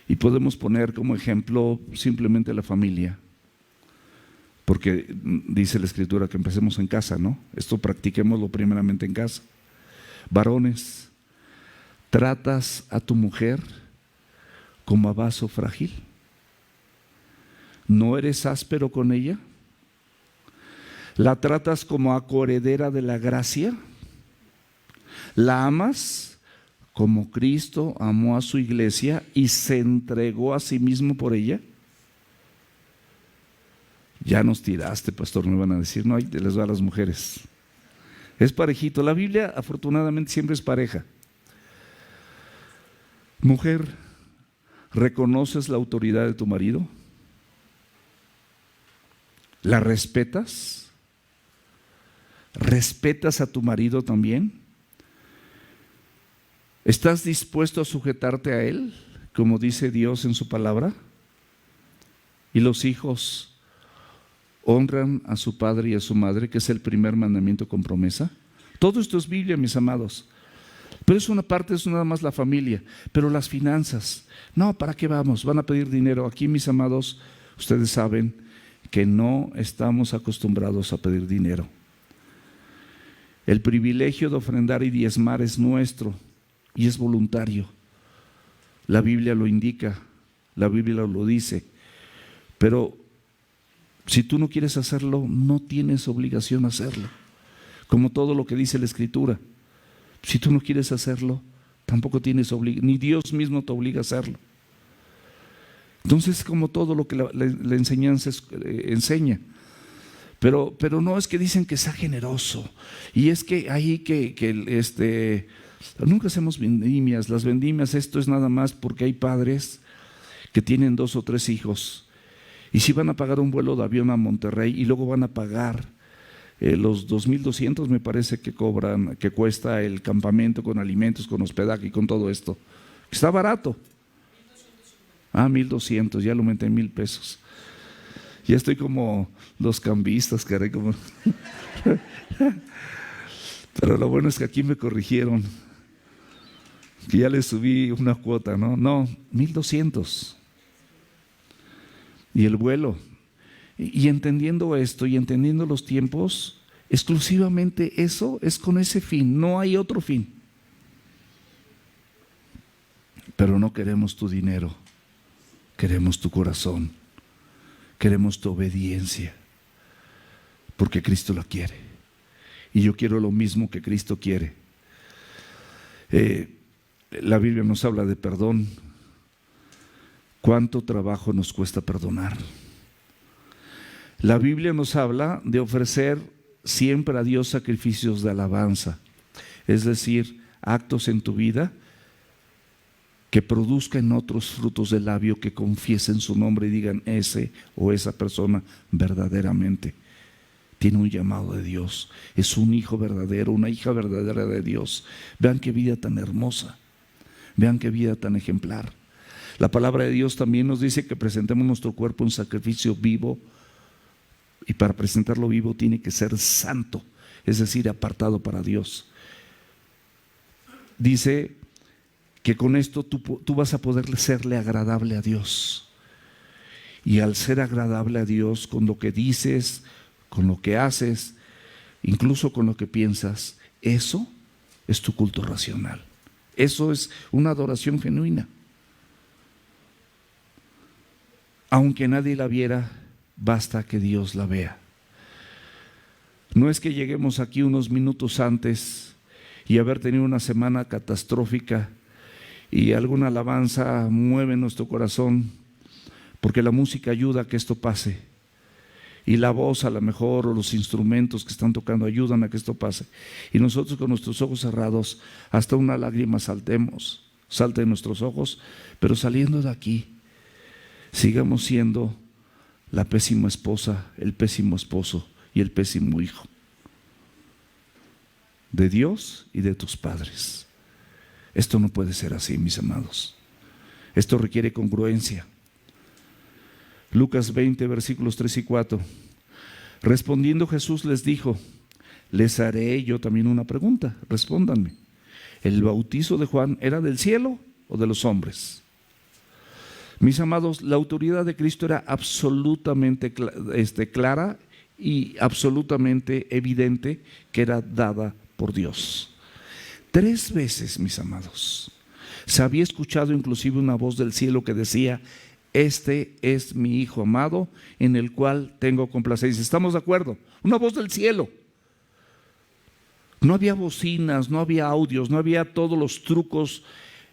Y podemos poner como ejemplo simplemente la familia. Porque dice la Escritura que empecemos en casa, ¿no? Esto practiquémoslo primeramente en casa. Varones, ¿tratas a tu mujer como a vaso frágil? ¿No eres áspero con ella? ¿La tratas como a coheredera de la gracia? ¿La amas como Cristo amó a su iglesia y se entregó a sí mismo por ella? Ya nos tiraste, pastor, me van a decir. No, ahí les va a las mujeres. Es parejito. La Biblia afortunadamente siempre es pareja. Mujer, ¿reconoces la autoridad de tu marido? ¿La respetas? ¿Respetas a tu marido también? ¿Estás dispuesto a sujetarte a él, como dice Dios en su palabra? Y los hijos honran a su padre y a su madre, que es el primer mandamiento con promesa. Todo esto es Biblia, mis amados. Pero es una parte, es nada más la familia. Pero las finanzas, no, ¿para qué vamos? Van a pedir dinero. Aquí, mis amados, ustedes saben que no estamos acostumbrados a pedir dinero. El privilegio de ofrendar y diezmar es nuestro y es voluntario. La Biblia lo indica, la Biblia lo dice. Pero si tú no quieres hacerlo, no tienes obligación a hacerlo. Como todo lo que dice la Escritura. Si tú no quieres hacerlo, tampoco tienes obligación, ni Dios mismo te obliga a hacerlo. Entonces, como todo lo que la enseñanza enseña. Pero no es que dicen que sea generoso. Y es que ahí nunca hacemos vendimias. Las vendimias, esto es nada más porque hay padres que tienen 2 o 3 hijos. Y si van a pagar un vuelo de avión a Monterrey y luego van a pagar los 2,200, me parece que cuesta el campamento con alimentos, con hospedaje y con todo esto. Está barato. 1,200, ya lo aumenté en 1,000 pesos. Ya estoy como los cambistas, caray, como. Pero lo bueno es que aquí me corrigieron, que ya le subí una cuota, ¿no? No, 1,200. Y el vuelo. Y entendiendo esto y entendiendo los tiempos, exclusivamente eso es con ese fin, no hay otro fin. Pero no queremos tu dinero, queremos tu corazón, queremos tu obediencia, porque Cristo lo quiere. Y yo quiero lo mismo que Cristo quiere. La Biblia nos habla de perdón. ¿Cuánto trabajo nos cuesta perdonar? La Biblia nos habla de ofrecer siempre a Dios sacrificios de alabanza, es decir, actos en tu vida que produzcan otros frutos del labio, que confiesen su nombre y digan: ese o esa persona verdaderamente tiene un llamado de Dios, es un hijo verdadero, una hija verdadera de Dios. Vean qué vida tan hermosa, vean qué vida tan ejemplar. La palabra de Dios también nos dice que presentemos nuestro cuerpo en sacrificio vivo, y para presentarlo vivo tiene que ser santo, es decir, apartado para Dios. Dice que con esto tú vas a poder serle agradable a Dios. Y al ser agradable a Dios con lo que dices, con lo que haces, incluso con lo que piensas, eso es tu culto racional. Eso es una adoración genuina. Aunque nadie la viera, basta que Dios la vea. No es que lleguemos aquí unos minutos antes y haber tenido una semana catastrófica y alguna alabanza mueve nuestro corazón, porque la música ayuda a que esto pase, y la voz a lo mejor, o los instrumentos que están tocando ayudan a que esto pase, y nosotros con nuestros ojos cerrados hasta una lágrima salte de nuestros ojos, pero saliendo de aquí sigamos siendo la pésima esposa, el pésimo esposo y el pésimo hijo de Dios y de tus padres. Esto no puede ser así, mis amados. Esto requiere congruencia. Lucas 20, versículos 3 y 4. Respondiendo Jesús les dijo: les haré yo también una pregunta, respóndanme. ¿El bautizo de Juan era del cielo o de los hombres? Mis amados, la autoridad de Cristo era absolutamente clara y absolutamente evidente que era dada por Dios. 3 veces, mis amados, se había escuchado inclusive una voz del cielo que decía: este es mi Hijo amado, en el cual tengo complacencia. ¿Estamos de acuerdo? Una voz del cielo. No había bocinas, no había audios, no había todos los trucos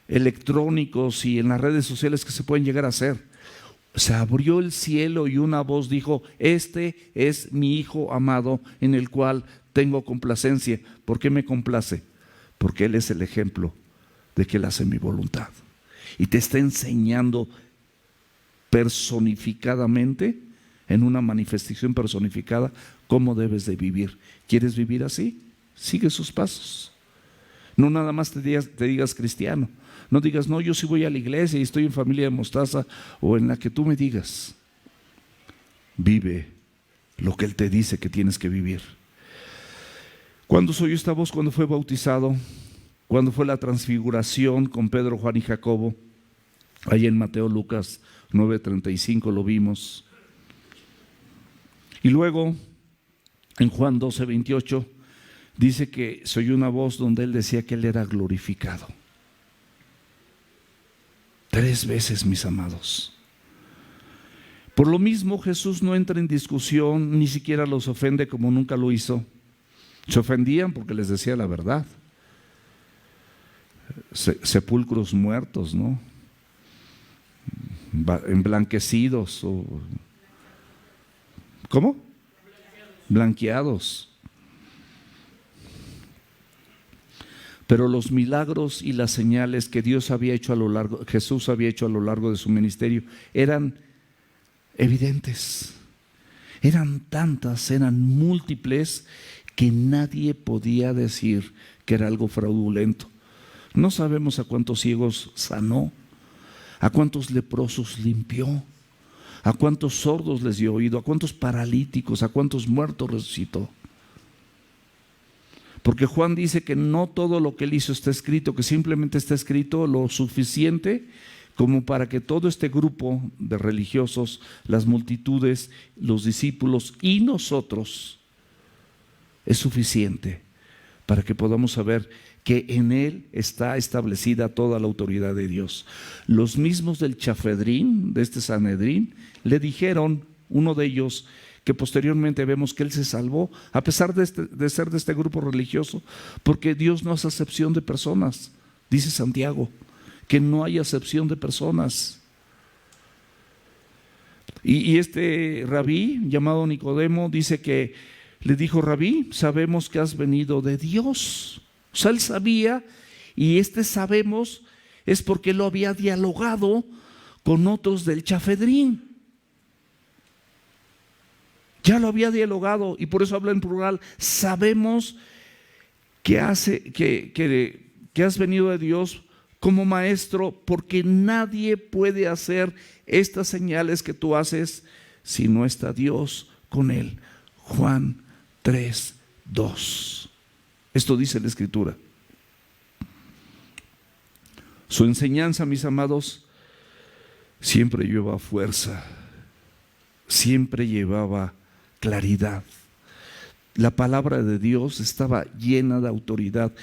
electrónicos y en las redes sociales que se pueden llegar a hacer. Se abrió el cielo y una voz dijo: este es mi Hijo amado, en el cual tengo complacencia. ¿Por qué me complace? Porque Él es el ejemplo de que Él hace mi voluntad. Y te está enseñando personificadamente, en una manifestación personificada, cómo debes de vivir. ¿Quieres vivir así? Sigue sus pasos. No nada más te digas cristiano. No digas: no, yo sí voy a la iglesia y estoy en familia de mostaza, o en la que tú me digas. Vive lo que Él te dice que tienes que vivir. ¿Cuándo oyó esta voz? Cuando fue bautizado, cuando fue la transfiguración con Pedro, Juan y Jacobo. Ahí en Mateo, Lucas 9:35 lo vimos. Y luego en Juan 12:28 dice que se oyó una voz donde Él decía que Él era glorificado. 3 veces, mis amados. Por lo mismo, Jesús no entra en discusión, ni siquiera los ofende como nunca lo hizo. Se ofendían porque les decía la verdad. Sepulcros muertos, ¿no? Emblanquecidos. ¿Cómo? Blanqueados. Pero los milagros y las señales que Jesús había hecho a lo largo de su ministerio eran evidentes. Eran tantas, eran múltiples, que nadie podía decir que era algo fraudulento. No sabemos a cuántos ciegos sanó, a cuántos leprosos limpió, a cuántos sordos les dio oído, a cuántos paralíticos, a cuántos muertos resucitó. Porque Juan dice que no todo lo que Él hizo está escrito, que simplemente está escrito lo suficiente como para que todo este grupo de religiosos, las multitudes, los discípulos y nosotros, es suficiente para que podamos saber que en Él está establecida toda la autoridad de Dios. Los mismos del Chafedrín, de este Sanedrín, le dijeron, uno de ellos, que posteriormente vemos que Él se salvó, a pesar de ser de este grupo religioso, porque Dios no hace acepción de personas. Dice Santiago, que no hay acepción de personas. Y este rabí, llamado Nicodemo, dice que le dijo: Rabí, sabemos que has venido de Dios. O sea, él sabía, y sabemos es porque lo había dialogado con otros del Chafedrín. Ya lo había dialogado, y por eso habla en plural. Sabemos que has venido de Dios como maestro, porque nadie puede hacer estas señales que tú haces si no está Dios con él. Juan 3:2. Esto dice la Escritura. Su enseñanza, mis amados, siempre llevaba fuerza, siempre llevaba claridad. La palabra de Dios estaba llena de autoridad.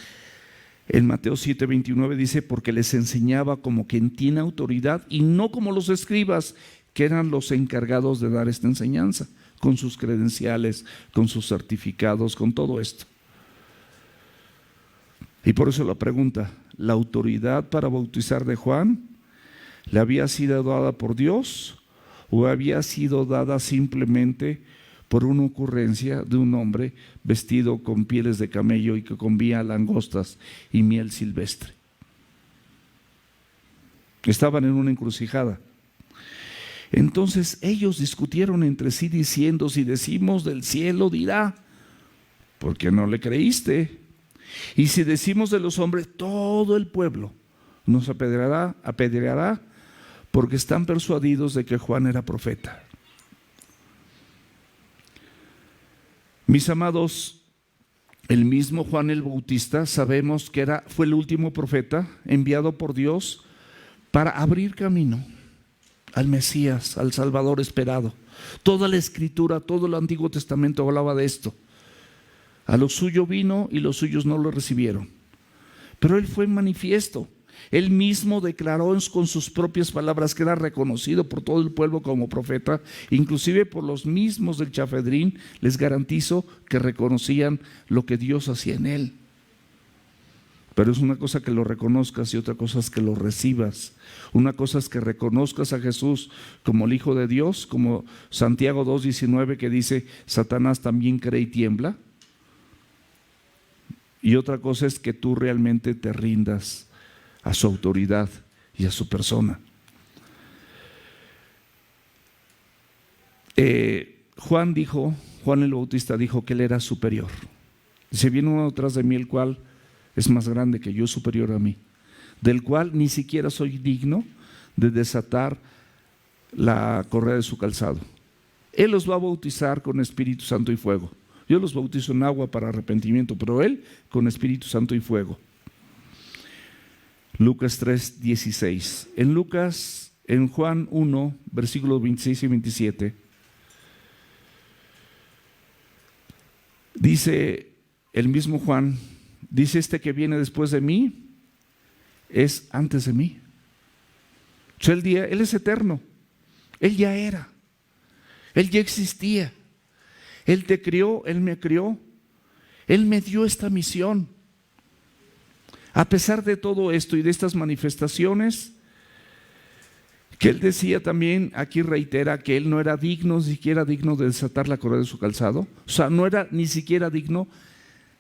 En Mateo 7:29 dice: porque les enseñaba como quien tiene autoridad y no como los escribas, que eran los encargados de dar esta enseñanza, con sus credenciales, con sus certificados, con todo esto. Y por eso la pregunta: ¿la autoridad para bautizar de Juan le había sido dada por Dios o había sido dada simplemente por una ocurrencia de un hombre vestido con pieles de camello y que comía langostas y miel silvestre? Estaban en una encrucijada. Entonces ellos discutieron entre sí diciendo: si decimos del cielo, dirá, ¿por qué no le creíste? Y si decimos de los hombres, todo el pueblo nos apedreará, porque están persuadidos de que Juan era profeta. Mis amados, el mismo Juan el Bautista sabemos que fue el último profeta enviado por Dios para abrir camino al Mesías, al Salvador esperado. Toda la Escritura, todo el Antiguo Testamento hablaba de esto. A lo suyo vino y los suyos no lo recibieron, pero Él fue manifiesto. Él mismo declaró con sus propias palabras que era reconocido por todo el pueblo como profeta, inclusive por los mismos del Chafedrín. Les garantizo que reconocían lo que Dios hacía en él. Pero es una cosa que lo reconozcas y otra cosa es que lo recibas. Una cosa es que reconozcas a Jesús como el Hijo de Dios, como Santiago 2:19 que dice, Satanás también cree y tiembla. Y otra cosa es que tú realmente te rindas a su autoridad y a su persona. Juan el Bautista dijo que él era superior. Dice, viene uno detrás de mí, el cual es más grande que yo, superior a mí, del cual ni siquiera soy digno de desatar la correa de su calzado. Él los va a bautizar con Espíritu Santo y fuego. Yo los bautizo en agua para arrepentimiento, pero él con Espíritu Santo y fuego. Lucas 3:16. En Juan 1, versículos 26 y 27, dice el mismo Juan, dice, este que viene después de mí es antes de mí. O sea, él es eterno, él ya era, él ya existía, él te crió, él me crió, él me dio esta misión. A pesar de todo esto y de estas manifestaciones, que él decía también, aquí reitera que él no era digno, ni siquiera digno de desatar la correa de su calzado. O sea, no era ni siquiera digno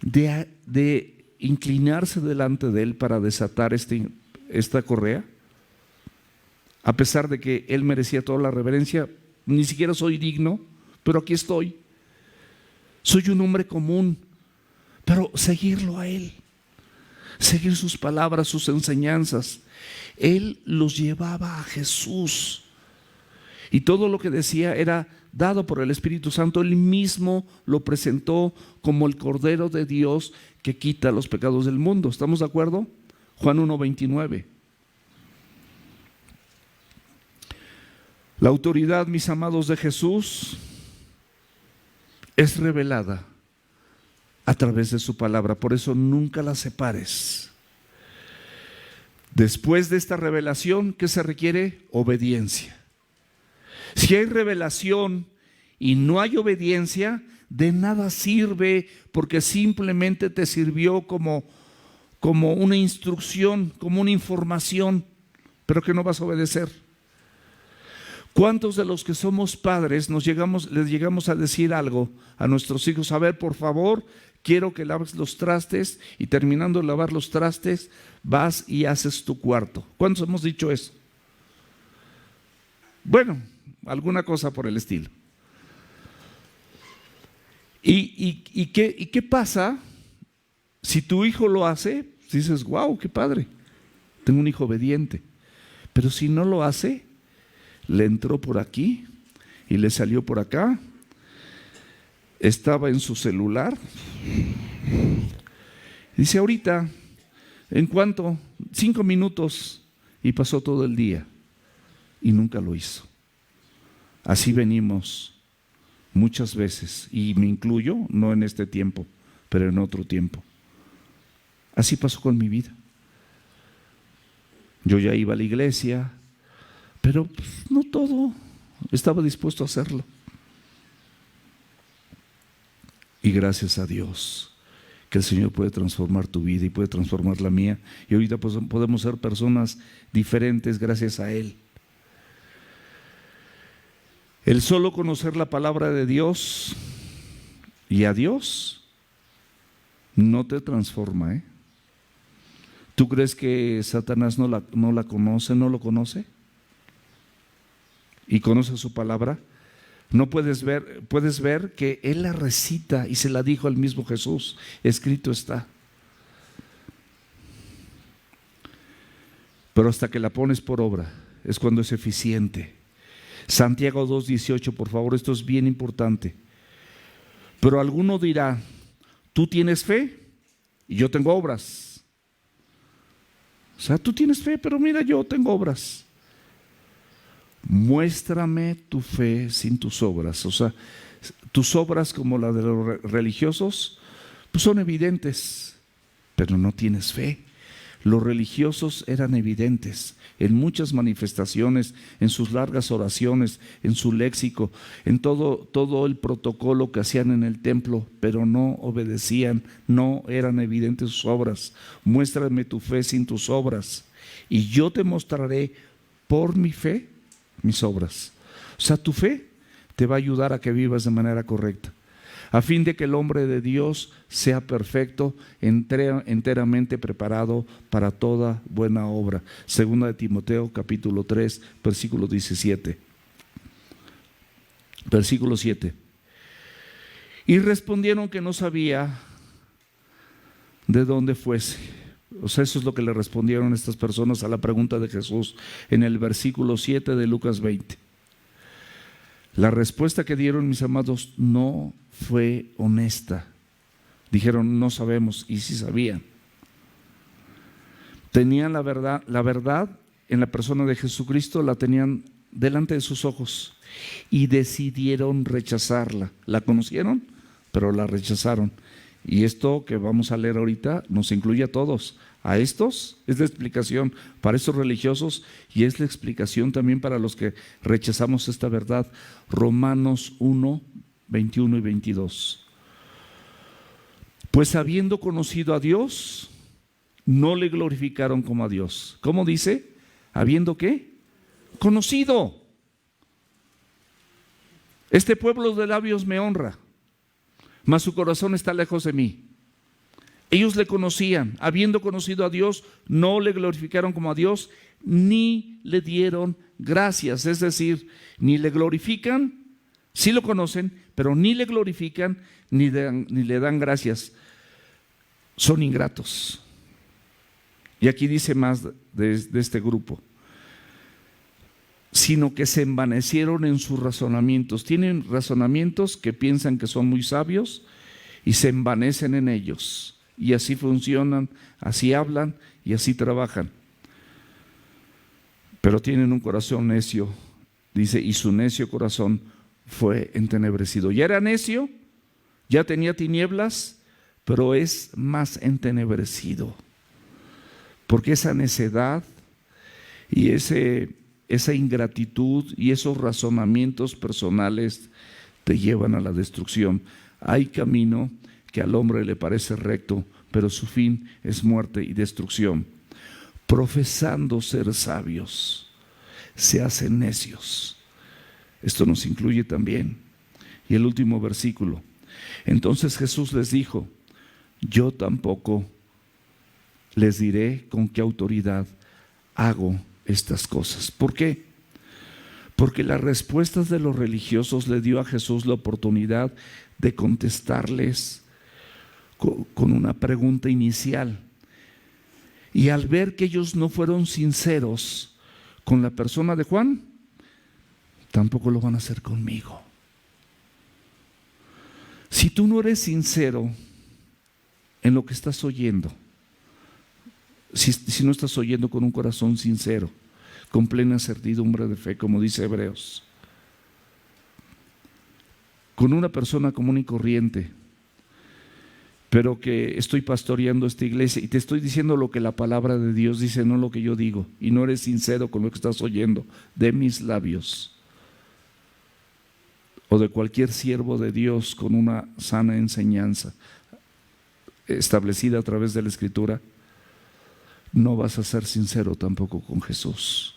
de inclinarse delante de él para desatar esta correa. A pesar de que él merecía toda la reverencia, ni siquiera soy digno, pero aquí estoy. Soy un hombre común, pero seguirlo a él, seguir sus palabras, sus enseñanzas. Él los llevaba a Jesús y todo lo que decía era dado por el Espíritu Santo. Él mismo lo presentó como el Cordero de Dios que quita los pecados del mundo. ¿Estamos de acuerdo? Juan 1:29. La autoridad, mis amados, de Jesús es revelada a través de su palabra. Por eso nunca la separes. Después de esta revelación, ¿qué se requiere? Obediencia. Si hay revelación y no hay obediencia, de nada sirve, porque simplemente te sirvió como una instrucción, como una información, pero que no vas a obedecer. ¿Cuántos de los que somos padres les llegamos a decir algo a nuestros hijos? A ver, por favor, quiero que laves los trastes, y terminando de lavar los trastes, vas y haces tu cuarto. ¿Cuántos hemos dicho eso? Bueno, alguna cosa por el estilo. ¿Y qué pasa si tu hijo lo hace? Dices, wow, qué padre, tengo un hijo obediente. Pero si no lo hace, le entró por aquí y le salió por acá, estaba en su celular. Dice, ahorita, ¿en cuánto? 5 minutos, y pasó todo el día y nunca lo hizo. Así venimos muchas veces, y me incluyo, no en este tiempo, pero en otro tiempo. Así pasó con mi vida. Yo ya iba a la iglesia, pero no todo estaba dispuesto a hacerlo. Y gracias a Dios que el Señor puede transformar tu vida y puede transformar la mía. Y ahorita pues podemos ser personas diferentes gracias a Él. El solo conocer la palabra de Dios y a Dios no te transforma, ¿eh? ¿Tú crees que Satanás no la conoce, no lo conoce? Y conoce su palabra. No puedes ver que él la recita y se la dijo al mismo Jesús. Escrito está. Pero hasta que la pones por obra es cuando es eficiente. Santiago 2:18, por favor, esto es bien importante. Pero alguno dirá, tú tienes fe y yo tengo obras. O sea, tú tienes fe, pero mira, yo tengo obras. Muéstrame tu fe sin tus obras. O sea, tus obras, como las de los religiosos, pues son evidentes, pero no tienes fe. Los religiosos eran evidentes en muchas manifestaciones, en sus largas oraciones, en su léxico, en todo el protocolo que hacían en el templo, pero no obedecían, no eran evidentes sus obras. Muéstrame tu fe sin tus obras, y yo te mostraré por mi fe mis obras. O sea, tu fe te va a ayudar a que vivas de manera correcta, a fin de que el hombre de Dios sea perfecto, enteramente preparado para toda buena obra. Segunda de Timoteo, capítulo 3, versículo 17. Versículo 7. Y respondieron que no sabía de dónde fuese. O sea, eso es lo que le respondieron estas personas a la pregunta de Jesús en el versículo 7 de Lucas 20. La respuesta que dieron, mis amados, no fue honesta. Dijeron, no sabemos, y sí sabían. Tenían la verdad en la persona de Jesucristo, la tenían delante de sus ojos y decidieron rechazarla. La conocieron, pero la rechazaron. Y esto que vamos a leer ahorita nos incluye a todos. A estos es la explicación para estos religiosos y es la explicación también para los que rechazamos esta verdad. Romanos 1, 21 y 22. Pues habiendo conocido a Dios, no le glorificaron como a Dios. ¿Cómo dice? ¿Habiendo qué? Conocido. Este pueblo de labios me honra, mas su corazón está lejos de mí. Ellos le conocían, habiendo conocido a Dios, no le glorificaron como a Dios, ni le dieron gracias. Es decir, ni le glorifican, sí lo conocen, pero ni le glorifican, ni le dan gracias. Son ingratos. Y aquí dice más de este grupo. Sino que se envanecieron en sus razonamientos. Tienen razonamientos que piensan que son muy sabios y se envanecen en ellos. Y así funcionan, así hablan y así trabajan. Pero tienen un corazón necio, dice, y su necio corazón fue entenebrecido. Ya era necio, ya tenía tinieblas, pero es más entenebrecido. Porque esa necedad y esa ingratitud y esos razonamientos personales te llevan a la destrucción. Hay camino que al hombre le parece recto, pero su fin es muerte y destrucción. Profesando ser sabios, se hacen necios. Esto nos incluye también. Y el último versículo. Entonces Jesús les dijo, yo tampoco les diré con qué autoridad hago estas cosas. ¿Por qué? Porque las respuestas de los religiosos le dio a Jesús la oportunidad de contestarles con una pregunta inicial. Y al ver que ellos no fueron sinceros con la persona de Juan, tampoco lo van a hacer conmigo. Si tú no eres sincero en lo que estás oyendo, si no estás oyendo con un corazón sincero, con plena certidumbre de fe, como dice Hebreos, con una persona común y corriente, pero que estoy pastoreando esta iglesia y te estoy diciendo lo que la palabra de Dios dice, no lo que yo digo, y no eres sincero con lo que estás oyendo de mis labios o de cualquier siervo de Dios con una sana enseñanza establecida a través de la Escritura, no vas a ser sincero tampoco con Jesús.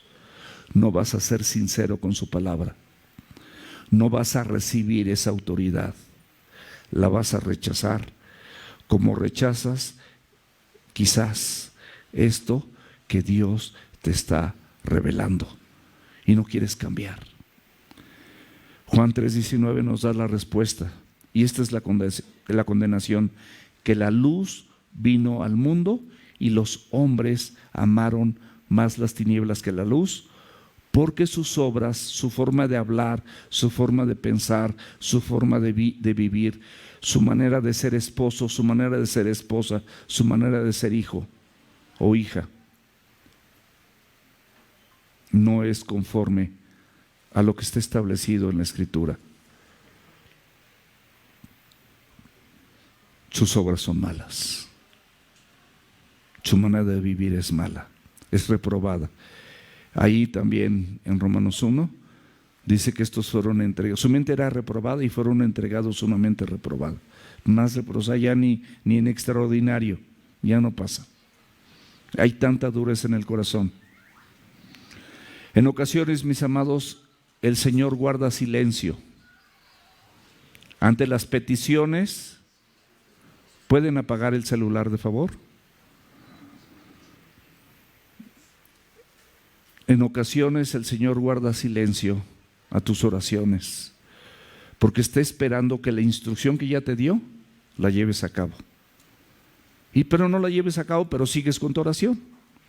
No vas a ser sincero con su palabra. No vas a recibir esa autoridad. La vas a rechazar, como rechazas quizás esto que Dios te está revelando y no quieres cambiar. Juan 3:19 nos da la respuesta, y esta es la condenación, que la luz vino al mundo y los hombres amaron más las tinieblas que la luz, porque sus obras, su forma de hablar, su forma de pensar, su forma de vivir, su manera de ser esposo, su manera de ser esposa, su manera de ser hijo o hija, no es conforme a lo que está establecido en la Escritura. Sus obras son malas. su manera de vivir es mala, es reprobada. Ahí también en Romanos 1 dice que estos fueron entregados, su mente era reprobada y fueron entregados una mente reprobada. Más reprobada, ya ni en extraordinario, ya no pasa. Hay tanta dureza en el corazón. En ocasiones, mis amados, el Señor guarda silencio ante las peticiones. ¿Pueden apagar el celular, de favor? En ocasiones el Señor guarda silencio a tus oraciones, porque está esperando que la instrucción que ya te dio la lleves a cabo. Pero no la lleves a cabo, pero sigues con tu oración.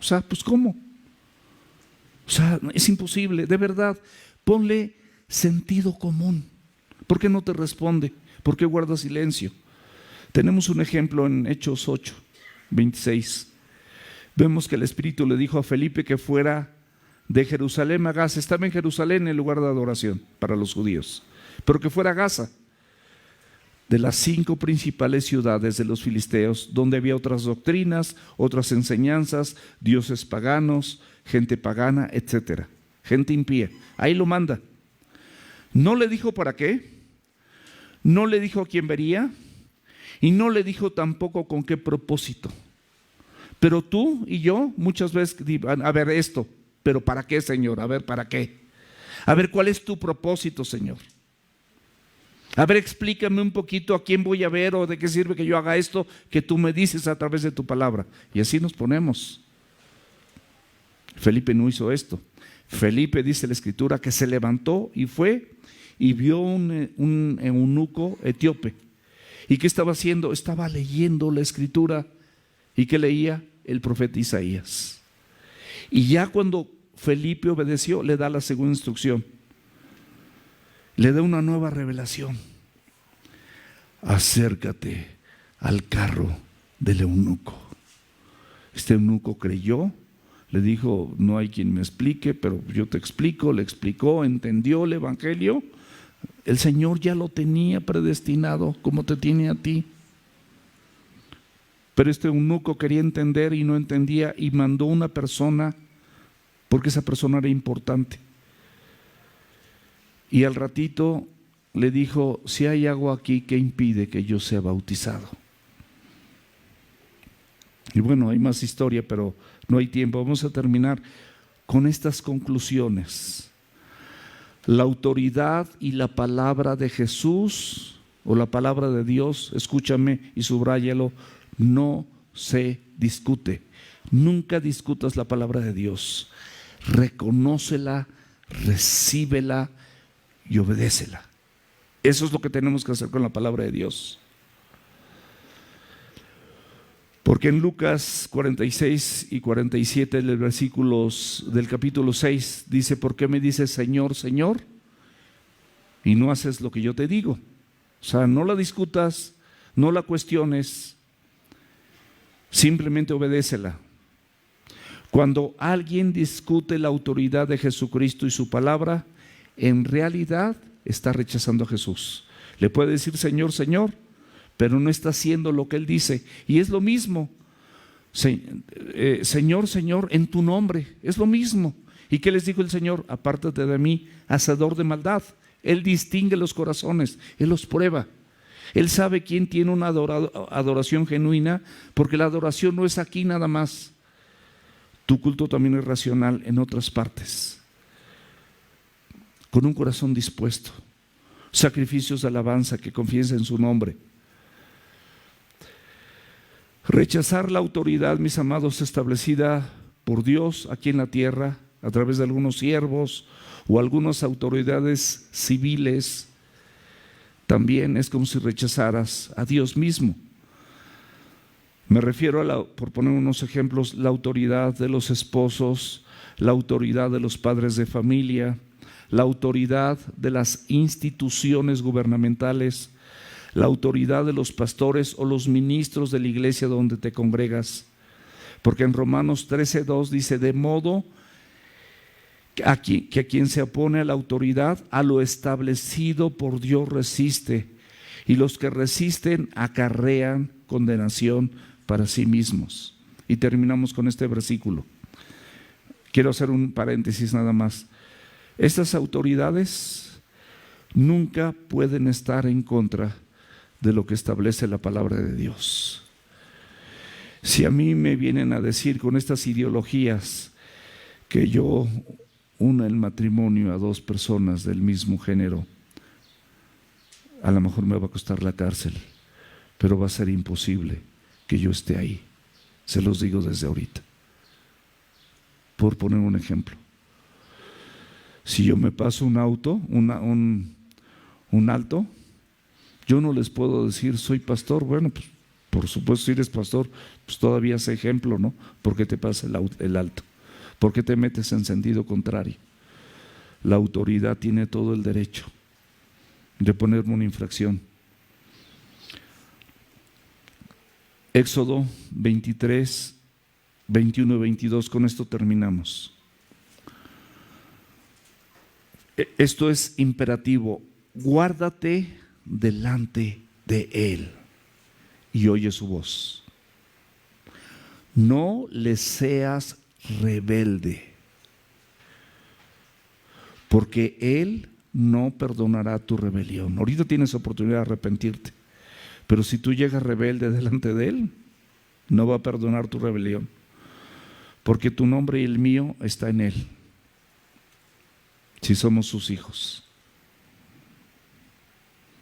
O sea, pues ¿cómo? O sea, es imposible, de verdad. Ponle sentido común. ¿Por qué no te responde? ¿Por qué guarda silencio? Tenemos un ejemplo en Hechos 8, 26. Vemos que el Espíritu le dijo a Felipe que fuera de Jerusalén a Gaza. Estaba en Jerusalén, el lugar de adoración para los judíos, pero que fuera a Gaza, de las 5 principales ciudades de los filisteos, donde había otras doctrinas, otras enseñanzas, dioses paganos, gente pagana, etcétera, gente impía. Ahí lo manda. No le dijo para qué, no le dijo a quién vería y no le dijo tampoco con qué propósito. Pero tú y yo muchas veces, a ver esto, pero ¿para qué, Señor? A ver, ¿para qué? A ver, ¿cuál es tu propósito, Señor? A ver, explícame un poquito a quién voy a ver o de qué sirve que yo haga esto que tú me dices a través de tu palabra. Y así nos ponemos. Felipe no hizo esto. Felipe, dice la Escritura, que se levantó y fue y vio un eunuco etíope. ¿Y qué estaba haciendo? Estaba leyendo la Escritura. ¿Y qué leía? El profeta Isaías. Y ya cuando Felipe obedeció, le da la segunda instrucción. Le da una nueva revelación. Acércate al carro del eunuco. Este eunuco creyó, le dijo, no hay quien me explique, pero yo te explico. Le explicó, entendió el evangelio. El Señor ya lo tenía predestinado, como te tiene a ti. Pero este eunuco quería entender y no entendía, y mandó una persona, porque esa persona era importante. Y al ratito le dijo, si hay agua aquí, ¿qué impide que yo sea bautizado? Y bueno, hay más historia, pero no hay tiempo. Vamos a terminar con estas conclusiones. La autoridad y la palabra de Jesús, o la palabra de Dios, escúchame y subráyalo, no se discute. Nunca discutas la palabra de Dios. Reconócela, recíbela y obedécela. Eso es lo que tenemos que hacer con la palabra de Dios. Porque en Lucas 46 y 47, los versículos del capítulo 6, dice, ¿por qué me dices Señor, Señor? Y no haces lo que yo te digo. O sea, no la discutas, no la cuestiones, simplemente obedécela. Cuando alguien discute la autoridad de Jesucristo y su palabra, en realidad está rechazando a Jesús. Le puede decir Señor, Señor, pero no está haciendo lo que Él dice. Y es lo mismo. Señor, Señor, en tu nombre. Es lo mismo. ¿Y qué les dijo el Señor? Apártate de mí, hacedor de maldad. Él distingue los corazones, Él los prueba. Él sabe quién tiene una adoración genuina, porque la adoración no es aquí nada más. Tu culto también es racional en otras partes. Con un corazón dispuesto. Sacrificios de alabanza que confiesen en su nombre. Rechazar la autoridad, mis amados, establecida por Dios aquí en la tierra, a través de algunos siervos o algunas autoridades civiles, también es como si rechazaras a Dios mismo. Me refiero por poner unos ejemplos, la autoridad de los esposos, la autoridad de los padres de familia, la autoridad de las instituciones gubernamentales, la autoridad de los pastores o los ministros de la iglesia donde te congregas. Porque en Romanos 13:2 dice, de modo que a quien se opone a la autoridad, a lo establecido por Dios resiste, y los que resisten acarrean condenación para sí mismos. Y terminamos con este versículo. Quiero hacer un paréntesis nada más. Estas autoridades nunca pueden estar en contra de lo que establece la palabra de Dios. Si a mí me vienen a decir con estas ideologías que yo una el matrimonio a dos personas del mismo género, a lo mejor me va a costar la cárcel, pero va a ser imposible que yo esté ahí. Se los digo desde ahorita. Por poner un ejemplo. Si yo me paso un auto, un alto, yo no les puedo decir, soy pastor. Bueno, pues por supuesto, si eres pastor, pues todavía es ejemplo, ¿no? ¿Por qué te pasa el alto? ¿Por qué te metes en sentido contrario? La autoridad tiene todo el derecho de ponerme una infracción. Éxodo 23, 21 y 22, con esto terminamos. Esto es imperativo. Guárdate delante de Él y oye su voz. No le seas rebelde, porque Él no perdonará tu rebelión. Ahorita tienes oportunidad de arrepentirte, pero si tú llegas rebelde delante de Él, no va a perdonar tu rebelión, porque tu nombre y el mío está en Él, si somos sus hijos.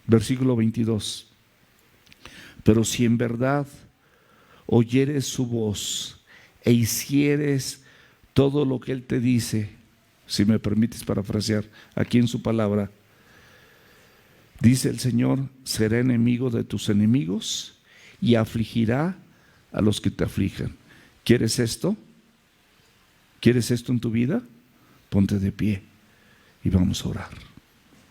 Versículo 22. Pero si en verdad oyeres su voz e hicieres todo lo que Él te dice, si me permites parafrasear aquí en su palabra, dice el Señor, será enemigo de tus enemigos y afligirá a los que te aflijan. ¿Quieres esto? ¿Quieres esto en tu vida? Ponte de pie y vamos a orar.